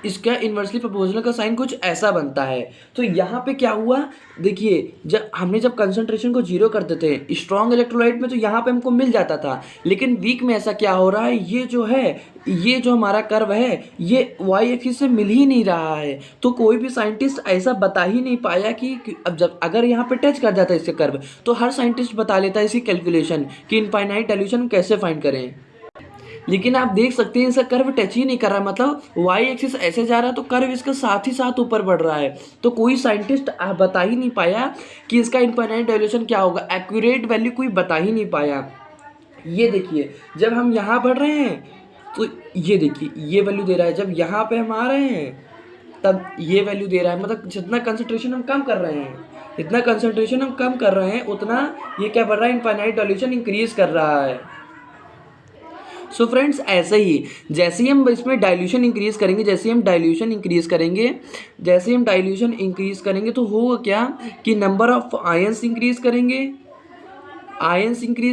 इसका इन्वर्सली प्रोपोर्शनल का साइन कुछ ऐसा बनता है। तो यहाँ पे क्या हुआ, देखिए जब कंसंट्रेशन को जीरो कर देते हैं स्ट्रॉन्ग इलेक्ट्रोलाइट में तो यहाँ पे हमको मिल जाता था, लेकिन वीक में ऐसा क्या हो रहा है, ये जो हमारा कर्व है ये वाई एक्सिस से मिल ही नहीं रहा है। तो कोई भी साइंटिस्ट ऐसा बता ही नहीं पाया कि अब जब अगर यहाँ पे टच कर जाता है इसके कर्व तो हर साइंटिस्ट बता लेता है इसकी कैलकुलेशन कि इनफाइनाइट डाइल्यूशन कैसे फाइंड करें। लेकिन आप देख सकते हैं इसका कर्व टच ही नहीं कर रहा, मतलब वाई एक्सिस ऐसे जा रहा है तो कर्व इसका साथ ही साथ ऊपर बढ़ रहा है। तो कोई साइंटिस्ट बता ही नहीं पाया कि इसका इनफाइनाइट डाइल्यूशन क्या होगा, एक्यूरेट वैल्यू कोई बता ही नहीं पाया। ये देखिए जब हम यहाँ बढ़ रहे हैं तो ये देखिए ये वैल्यू दे रहा है, जब यहाँ पे हम आ रहे हैं तब ये वैल्यू दे रहा है। मतलब जितना कंसंट्रेशन हम कम कर रहे हैं उतना ये क्या बढ़ रहा है, इनफाइनाइट डाइल्यूशन इंक्रीज कर रहा है। सो फ्रेंड्स, ऐसे ही जैसे ही हम इसमें डाइल्यूशन इंक्रीज करेंगे तो होगा क्या कि नंबर ऑफ आयंस इंक्रीज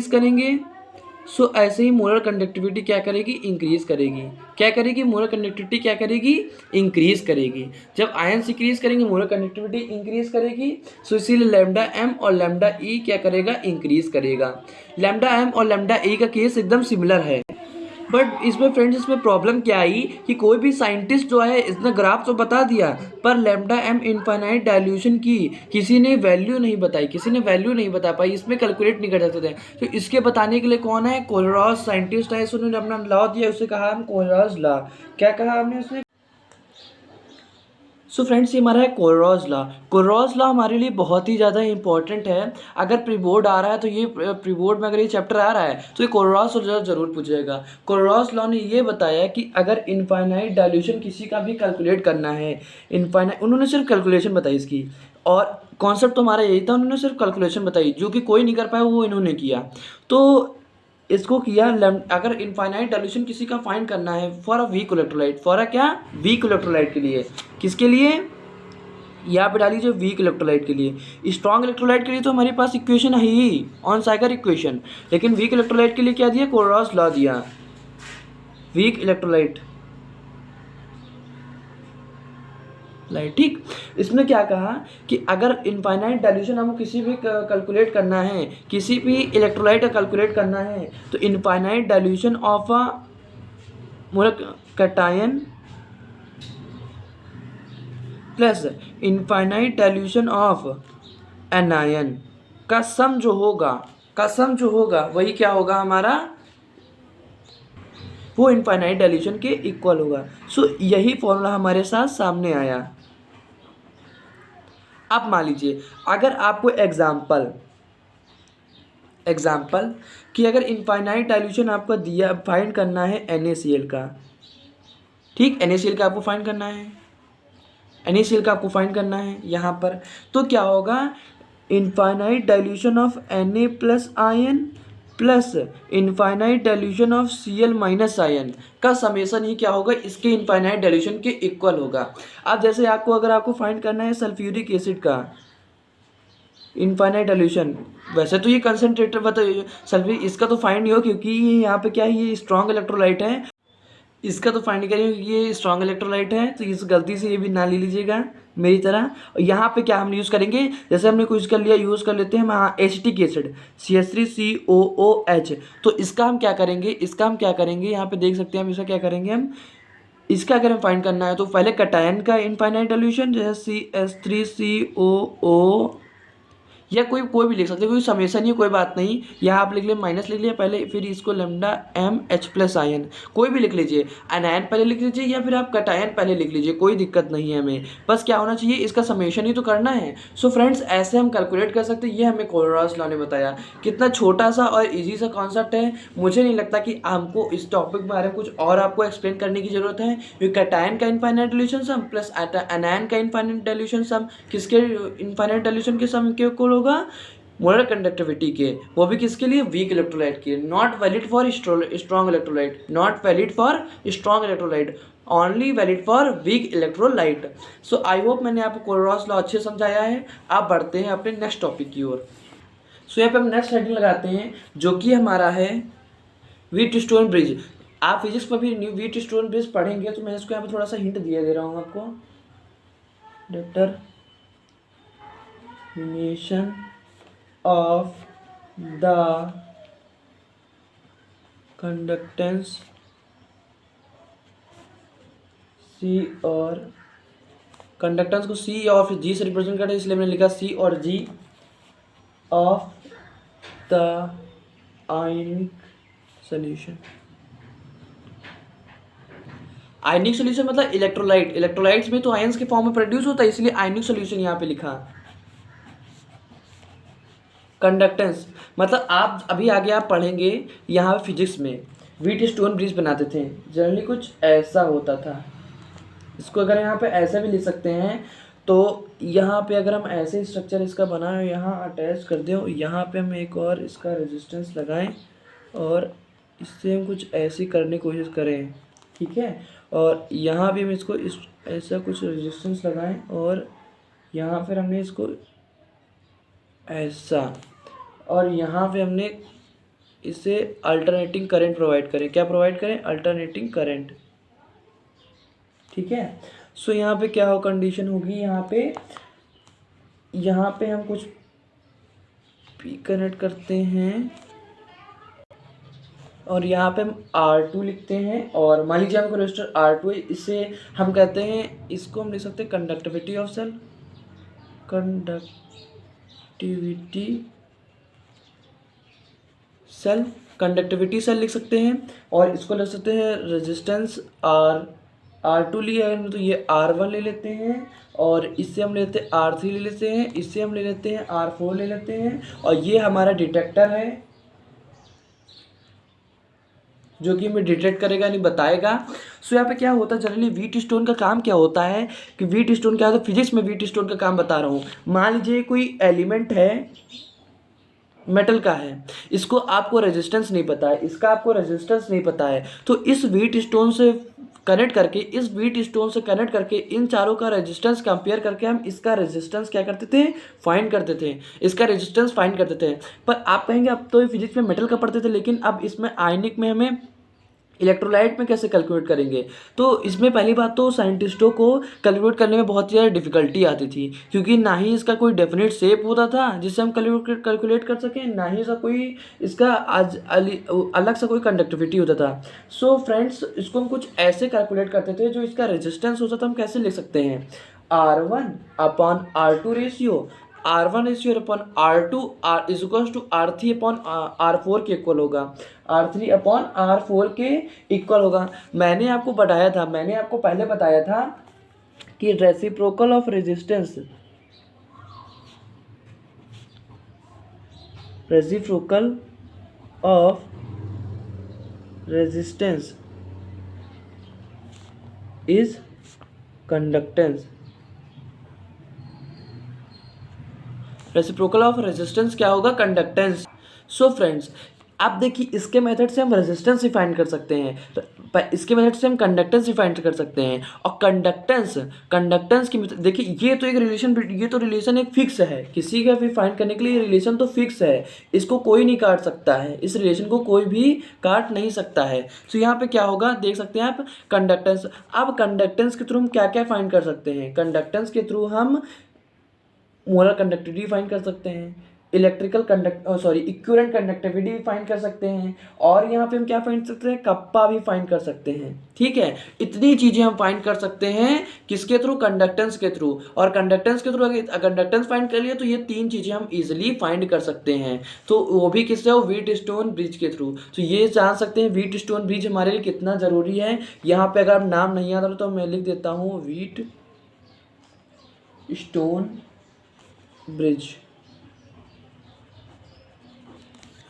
करेंगे। सो ऐसे ही मोलर कंडक्टिविटी क्या करेगी, इंक्रीज करेगी। जब आयंस इंक्रीज करेंगे मोलर कंडक्टिविटी इंक्रीज करेगी। सो इसीलिए लैम्डा एम और लैम्डा ई क्या करेगा, इंक्रीज करेगा। लैम्डा एम और लैम्डा ई का केस एकदम सिमिलर है। बट इसमें प्रॉब्लम क्या आई कि कोई भी साइंटिस्ट जो है इसने ग्राफ तो बता दिया पर लैम्डा एम इनफाइनाइट डाइल्यूशन की किसी ने वैल्यू नहीं बता पाई, इसमें कैलकुलेट नहीं कर सकते थे। तो इसके बताने के लिए कौन है, कोलरॉस साइंटिस्ट है, उन्होंने अपना लॉ दिया, उसे कहा हम कोलरॉस लॉ। क्या कहा हमने उसने। सो फ्रेंड्स, ये हमारा है कोलरॉस लॉ हमारे लिए बहुत ही ज़्यादा इंपॉर्टेंट है। अगर प्री बोर्ड आ रहा है तो ये प्री बोर्ड में अगर ये चैप्टर आ रहा है तो ये कोलरॉस लॉ जरूर पूछेगा। कोलरॉस लॉ ने ये बताया कि अगर इनफाइनाइट डाइल्यूशन किसी का भी कैलकुलेट करना है, उन्होंने सिर्फ कैलकुलेशन बताई इसकी, और कॉन्सेप्ट तो हमारा यही था, उन्होंने सिर्फ कैलकुलेशन बताई, जो कि कोई नहीं कर पाया वो इन्होंने किया। तो इसको किया, अगर इनफाइनाइट डाइल्यूशन किसी का फाइंड करना है for a weak electrolyte, weak electrolyte के लिए, किसके लिए, यहाँ पे डालिए वीक इलेक्ट्रोलाइट के लिए। स्ट्रॉन्ग इलेक्ट्रोलाइट के लिए तो हमारे पास इक्वेशन है ही, ऑन साइकर इक्वेशन, लेकिन वीक इलेक्ट्रोलाइट के लिए क्या दिया, कोलरॉस लॉ दिया। वीक इलेक्ट्रोलाइट ठीक, इसमें क्या कहा कि अगर इनफाइनाइट डाइल्यूशन हमको किसी भी कैलकुलेट करना है, किसी भी इलेक्ट्रोलाइट का कैलकुलेट करना है तो infinite dilution of a molar cation plus infinite dilution of anion का सम जो होगा वही क्या होगा हमारा, वो इनफाइनाइट डाइल्यूशन के इक्वल होगा। सो यही फॉर्मूला हमारे साथ सामने आया। अब मान लीजिए अगर आपको एग्जाम्पल कि अगर इनफाइनाइट डाइल्यूशन आपको दिया, फाइंड करना है NaCl का, ठीक, NaCl का आपको फाइंड करना है यहाँ पर, तो क्या होगा, infinite dilution of Na plus ion plus infinite dilution of Cl minus ion का समेशन ही क्या होगा, इसके इनफाइनाइट डाइल्यूशन के इक्वल होगा। अब जैसे आपको अगर आपको फाइंड करना है सल्फ्यूरिक एसिड का इनफाइनाइट डाइल्यूशन, वैसे तो ये कंसनट्रेटर बताइए सल्फ्यूरिक, इसका तो फाइंड नहीं हो क्योंकि यहाँ पे क्या है, ये स्ट्रॉन्ग इलेक्ट्रोलाइट है, इसका तो फाइंड करिए क्योंकि ये स्ट्रॉन्ग इलेक्ट्रोलाइट है, तो इस गलती से ये भी ना ले लीजिएगा मेरी तरह। और यहाँ पे क्या हम यूज़ करेंगे, जैसे हमने कुछ कर लिया, यूज़ कर लेते हैं हम एसिटिक एसिड CH3COOH। तो इसका हम क्या करेंगे, यहाँ पे देख सकते हैं हम इसका क्या करेंगे, हम इसका अगर हम फाइंड करना है तो पहले कटायन का इनफाइनाइट डाइल्यूशन जैसे CH3COO, या कोई भी लिख सकते हैं, कोई समेशन ही कोई बात नहीं, यहाँ आप लिख लिया माइनस लिख लिया पहले, फिर इसको लैम्डा MH प्लस आयन, कोई भी लिख लीजिए, अनायन पहले लिख लीजिए या फिर आप कटायन पहले लिख लीजिए, कोई दिक्कत नहीं है हमें, बस क्या होना चाहिए, इसका समेशन ही तो करना है। सो फ्रेंड्स ऐसे हम कैलकुलेट कर सकते हैं, ये हमें कोलोरास लॉ ने बताया। कितना छोटा सा और ईजी सा कॉन्सेप्ट है, मुझे नहीं लगता कि हमको इस टॉपिक के बारे में कुछ और आपको एक्सप्लेन करने की जरूरत है, क्योंकि कटायन का इनफाइनाइट डाइल्यूशन सम प्लस अनायन का इनफाइनाइट डाइल्यूशन सम किसके इनफाइनाइट डाइल्यूशन के सम के इक्वल होगा, मोलर कंडक्टिविटी के, वो भी किसके लिए, वीक इलेक्ट्रोलाइट के। Not valid for strong electrolyte, not valid for strong electrolyte, only valid for weak electrolyte. So I hope मैंने आपको कोलोरास लॉ अच्छे समझाया है। आप बढ़ते हैं अपने नेक्स्ट टॉपिक की ओर। सो यहाँ पे हम नेक्स्ट हेडिंग लगाते हैं जो कि हमारा है व्हीट स्टोन ब्रिज। आप फिजिक्स पर भी न्यू व्हीट स्टोन ब्रिज पढ़ेंगे, तो मैं इसको यहाँ पे थोड़ा सा हिंट दे रहा हूँ आपको। Determination of the conductance C और कंडक्टेंस को C और फिर G से रिप्रेजेंट करते हैं, इसलिए मैंने लिखा C और G of the ionic solution. Ionic solution मतलब इलेक्ट्रोलाइट, इलेक्ट्रोलाइट्स में तो आयंस के फॉर्म में प्रोड्यूस होता है, इसलिए आयनिक सॉल्यूशन यहाँ पे लिखा। कंडक्टेंस मतलब आप अभी आगे आप पढ़ेंगे यहाँ फिजिक्स में व्हीट स्टोन ब्रिज बनाते थे, जनरली कुछ ऐसा होता था। इसको अगर यहाँ पे ऐसा भी लिख सकते हैं, तो यहाँ पे अगर हम ऐसे स्ट्रक्चर इसका बनाए, यहाँ अटैच कर दें, यहाँ पे हम एक और इसका रेजिस्टेंस लगाएं और इससे हम कुछ ऐसी करने की कोशिश करें, ठीक है। और यहाँ भी हम इसको इस ऐसा कुछ रेजिस्टेंस लगाएं और यहाँ फिर हमने इसको ऐसा, और यहाँ पे हमने इसे अल्टरनेटिंग करंट प्रोवाइड करें। क्या प्रोवाइड करें, अल्टरनेटिंग करंट, ठीक है। सो यहाँ पे क्या हो कंडीशन होगी, यहाँ पे हम कुछ पी कनेक्ट करते हैं और यहाँ पे हम R2 लिखते हैं, और मान लीजिए हमको रेजिस्टर R2 है, इससे हम कहते हैं, इसको हम लिख सकते हैं conductivity of cell, conductivity cell लिख सकते हैं। और इसको लिख सकते हैं रेजिस्टेंस R2 लिया है तो ये R1 ले लेते हैं, और इससे हम लेते हैं R3 ले लेते हैं, इससे हम ले लेते हैं R4 ले लेते हैं, और ये हमारा डिटेक्टर है जो कि हमें डिटेक्ट करेगा, नहीं बताएगा। सो यहाँ पे क्या होता है, जनरली व्हीट स्टोन का काम क्या होता है कि व्हीट स्टोन क्या होता है, फिजिक्स में व्हीट स्टोन का काम बता रहा हूँ। मान लीजिए कोई एलिमेंट है, मेटल का है, इसको आपको रेजिस्टेंस नहीं पता है, इसका आपको रेजिस्टेंस नहीं पता है, तो इस व्हीट स्टोन से कनेक्ट करके इन चारों का रेजिस्टेंस कंपेयर करके हम इसका रेजिस्टेंस क्या करते थे, फाइंड करते थे, इसका रेजिस्टेंस फाइंड करते थे। पर आप कहेंगे अब तो फिजिक्स में मेटल का पढ़ते थे, लेकिन अब इसमें आयनिक में हमें इलेक्ट्रोलाइट में कैसे कैलकुलेट करेंगे। तो इसमें पहली बात तो साइंटिस्टों को कैलकुलेट करने में बहुत ज़्यादा डिफिकल्टी आती थी, क्योंकि ना ही इसका कोई डेफिनेट शेप होता था जिससे हम कैलकुलेट कर सकें, ना ही इसका कोई अलग सा कोई कंडक्टिविटी होता था। सो फ्रेंड्स इसको हम कुछ ऐसे कैलकुलेट करते थे, जो इसका रेजिस्टेंस होता था हम कैसे लिख सकते हैं, R1/R2 ratio, R1 ratio upon R2 is equal to R3 upon R4 के इक्वल होगा, R3 अपॉन R4 के इक्वल होगा। मैंने आपको पहले बताया था कि reciprocal of resistance is conductance. Reciprocal of resistance क्या होगा, कंडक्टेंस। सो फ्रेंड्स अब देखिए इसके मेथड से हम रेजिस्टेंस भी फाइंड कर सकते हैं, इसके मेथड से हम कंडक्टेंस भी फाइंड कर सकते हैं। और कंडक्टेंस की देखिए ये तो एक रिलेशन, ये तो रिलेशन एक फिक्स है, किसी का भी फाइंड करने के लिए रिलेशन तो फिक्स है, इसको कोई नहीं काट सकता है, इस रिलेशन को कोई भी काट नहीं सकता है। तो यहाँ पे क्या होगा देख सकते हैं आप, कंडक्टेंस। अब कंडक्टेंस के थ्रू हम क्या क्या फाइंड कर सकते हैं, कंडक्टेंस के थ्रू हम मोलर कंडक्टिविटी फाइंड कर सकते हैं, इक्विवेलेंट कंडक्टिविटी भी फाइंड कर सकते हैं, और यहाँ पे हम क्या फाइंड कर सकते हैं, कप्पा भी फाइंड कर सकते हैं। ठीक है, इतनी चीजें हम फाइंड कर सकते हैं किसके थ्रू, कंडक्टेंस के थ्रू। और कंडक्टेंस के थ्रू अगर कंडक्टेंस फाइंड कर लिए तो ये तीन चीजें हम इजिली फाइंड कर सकते हैं। तो वो भी किससे हो, व्हीटस्टोन ब्रिज के थ्रू। तो ये जान सकते हैं व्हीटस्टोन ब्रिज हमारे लिए कितना जरूरी है। यहाँ पे अगर नाम नहीं याद आ रहा तो मैं लिख देता हूँ व्हीटस्टोन ब्रिज,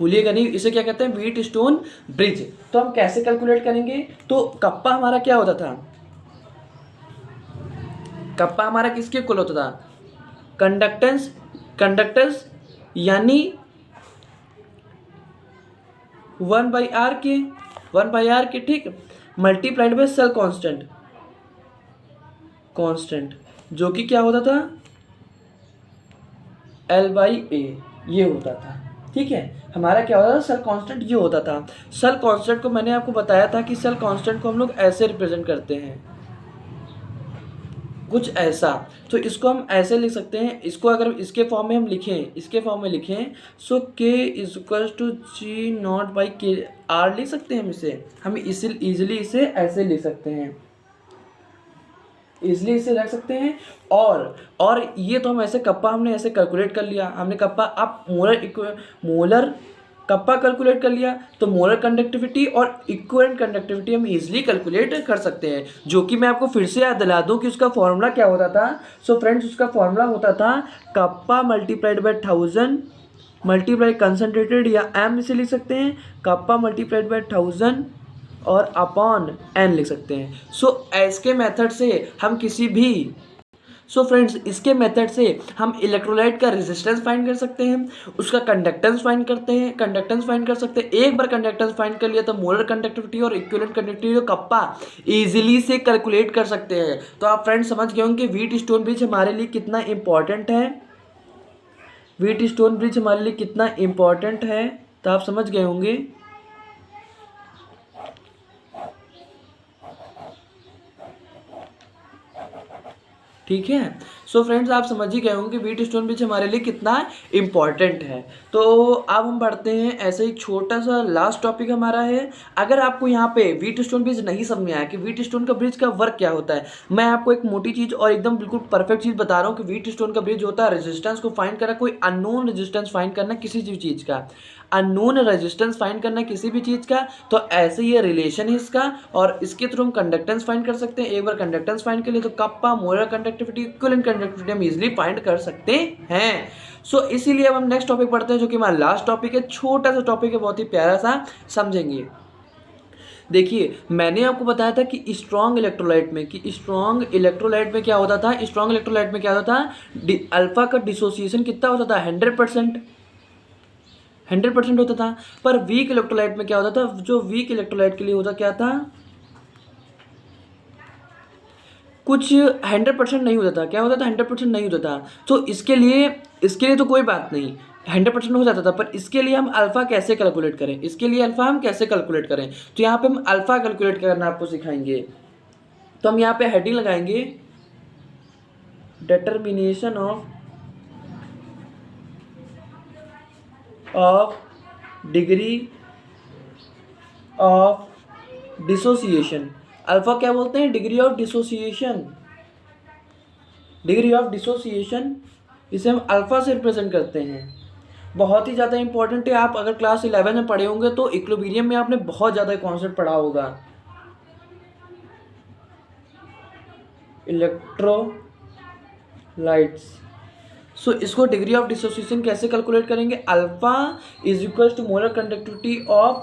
भूलिएगा नहीं, इसे क्या कहते हैं, व्हीटस्टोन ब्रिज। तो हम कैसे कैलकुलेट करेंगे, तो कप्पा हमारा क्या होता था, कप्पा हमारा किसके इक्वल होता था, कंडक्टेंस यानी 1/r के ठीक, मल्टीप्लाइड बाय सेल कांस्टेंट जो कि क्या होता था, L/A ये होता था। ठीक है, हमारा क्या होता था, सेल कांस्टेंट ये होता था। सेल कांस्टेंट को मैंने आपको बताया था कि सेल कांस्टेंट को हम लोग ऐसे रिप्रेजेंट करते हैं, कुछ ऐसा। तो इसको हम ऐसे लिख सकते हैं, इसको अगर इसके फॉर्म में हम लिखें, so K is equal to G0/K R लिख सकते हैं हम इजीली इसे ऐसे लिख सकते हैं, इजिली इसे रख सकते हैं। और ये तो हम ऐसे कप्पा हमने ऐसे कैलकुलेट कर लिया, हमने कप्पा, अब मोलर कप्पा कैलकुलेट कर लिया, तो मोलर कंडक्टिविटी और इक्विवेलेंट कंडक्टिविटी हम इजिली कैलकुलेट कर सकते हैं। जो कि मैं आपको फिर से याद दिला दूं कि उसका फॉर्मूला क्या होता था। सो फ्रेंड्स, उसका फॉर्मूला होता था kappa multiplied by 1000 multiply concentrated, या m इसे लिख सकते हैं, कप्पा मल्टीप्लाइड बाय 1000 और अपॉन n लिख सकते हैं। इसके मेथड से हम इसके मेथड से हम इलेक्ट्रोलाइट का रेजिस्टेंस फाइंड कर सकते हैं, उसका कंडक्टेंस फाइंड कर सकते हैं। एक बार कंडक्टेंस फाइंड कर लिया तो मोलर कंडक्टिविटी और इक्विवेलेंट कंडक्टिविटी कप्पा इजीली से कैलकुलेट कर सकते हैं। तो आप फ्रेंड्स समझ गए होंगे व्हीटस्टोन ब्रिज हमारे लिए कितना इंपॉर्टेंट है, तो आप समझ गए होंगे। ठीक है, सो फ्रेंड्स आप समझ ही गए होंगे व्हीटस्टोन ब्रिज हमारे लिए कितना इंपॉर्टेंट है। तो अब हम बढ़ते हैं, ऐसे ही छोटा सा लास्ट टॉपिक हमारा है। अगर आपको यहाँ पे व्हीटस्टोन ब्रिज नहीं समझ में आया कि व्हीटस्टोन का ब्रिज का वर्क क्या होता है, मैं आपको एक मोटी चीज़ और एकदम बिल्कुल परफेक्ट चीज़ बता रहा हूँ कि व्हीटस्टोन का ब्रिज होता है रेजिस्टेंस को फाइंड करना, कोई अननोन रेजिस्टेंस फाइंड करना किसी भी चीज़ का, अननोन रेजिस्टेंस फाइंड करना किसी भी चीज़ का। तो ऐसे ये रिलेशन है इसका, और इसके थ्रू हम कंडक्टेंस फाइंड कर सकते हैं। एक बार कंडक्टेंस फाइंड कर लिए तो kappa, molar conductivity, equivalent conductivity हम इजीली फाइंड कर सकते हैं। इसीलिए अब हम नेक्स्ट टॉपिक पढ़ते हैं, जो कि हमारा लास्ट टॉपिक है, छोटा सा टॉपिक है, बहुत ही प्यारा सा, समझेंगे। देखिए मैंने आपको बताया था कि स्ट्रॉन्ग इलेक्ट्रोलाइट में क्या होता था, अल्फा का डिसोसिएशन कितना होता था, 100% होता था। पर वीक इलेक्ट्रोलाइट में क्या होता था, जो वीक इलेक्ट्रोलाइट के लिए होता क्या था, कुछ 100% नहीं होता था। क्या होता था, 100% नहीं होता था। तो इसके लिए तो कोई बात नहीं, 100% हो जाता था। पर इसके लिए हम अल्फा कैसे कैलकुलेट करें, तो यहाँ पे हम अल्फा कैलकुलेट करना आपको सिखाएंगे। तो हम यहाँ पे हेडिंग लगाएंगे, determination of degree of dissociation. Alpha क्या बोलते हैं, डिग्री ऑफ डिसोसिएशन, इसे हम अल्फा से रिप्रेजेंट करते हैं। बहुत ही ज़्यादा इंपॉर्टेंट है। आप अगर क्लास 11 में पढ़े होंगे तो इक्विलिब्रियम में आपने बहुत ज़्यादा कॉन्सेप्ट पढ़ा होगा। इलेक्ट्रोलाइट्स, इसको डिग्री ऑफ डिसोसिएशन कैसे कैलकुलेट करेंगे, alpha is equal to molar conductivity of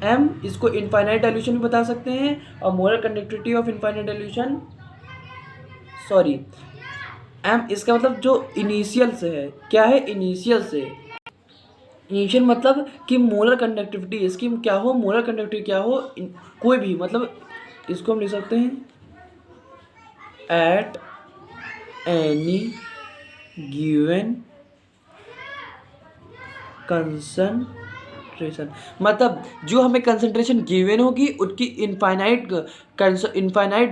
m, इसको इनफाइनाइट डाइल्यूशन भी बता सकते हैं, और molar conductivity of infinite dilution, m इसका मतलब जो इनिशियल से है, क्या है, इनिशियल से इनिशियल मतलब कि मोलर कंडक्टिविटी इसकी क्या हो, मोलर कंडक्टिविटी क्या हो, कोई भी मतलब इसको हम लिख सकते हैं एट एनी गिवन कंसंट्रेशन, मतलब जो हमें कंसंट्रेशन गिवन होगी उसकी इनफाइनाइट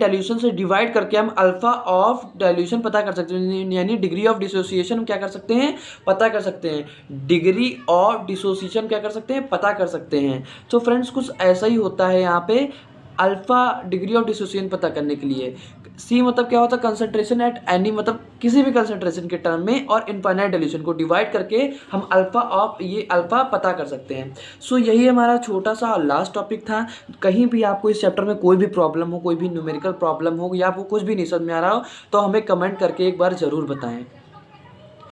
डाइल्यूशन से डिवाइड करके हम अल्फा ऑफ डाइल्यूशन पता कर सकते हैं, यानी डिग्री ऑफ डिसोसिएशन हम क्या कर सकते हैं, पता कर सकते हैं। डिग्री ऑफ डिसोसिएशन क्या कर सकते हैं, पता कर सकते हैं। तो फ्रेंड्स कुछ ऐसा ही होता है यहाँ पे अल्फा डिग्री ऑफ डिसोसिएशन पता करने के लिए। सी मतलब क्या होता है, कंसंट्रेशन एट एनी मतलब किसी भी कंसंट्रेशन के टर्म में, और इनफाइनाइट डाइल्यूशन को डिवाइड करके हम अल्फा ऑफ ये अल्फा पता कर सकते हैं। सो यही हमारा छोटा सा लास्ट टॉपिक था। कहीं भी आपको इस चैप्टर में कोई भी प्रॉब्लम हो, कोई भी न्यूमेरिकल प्रॉब्लम हो, या आपको कुछ भी नहीं समझ में आ रहा हो, तो हमें कमेंट करके एक बार ज़रूर बताएं।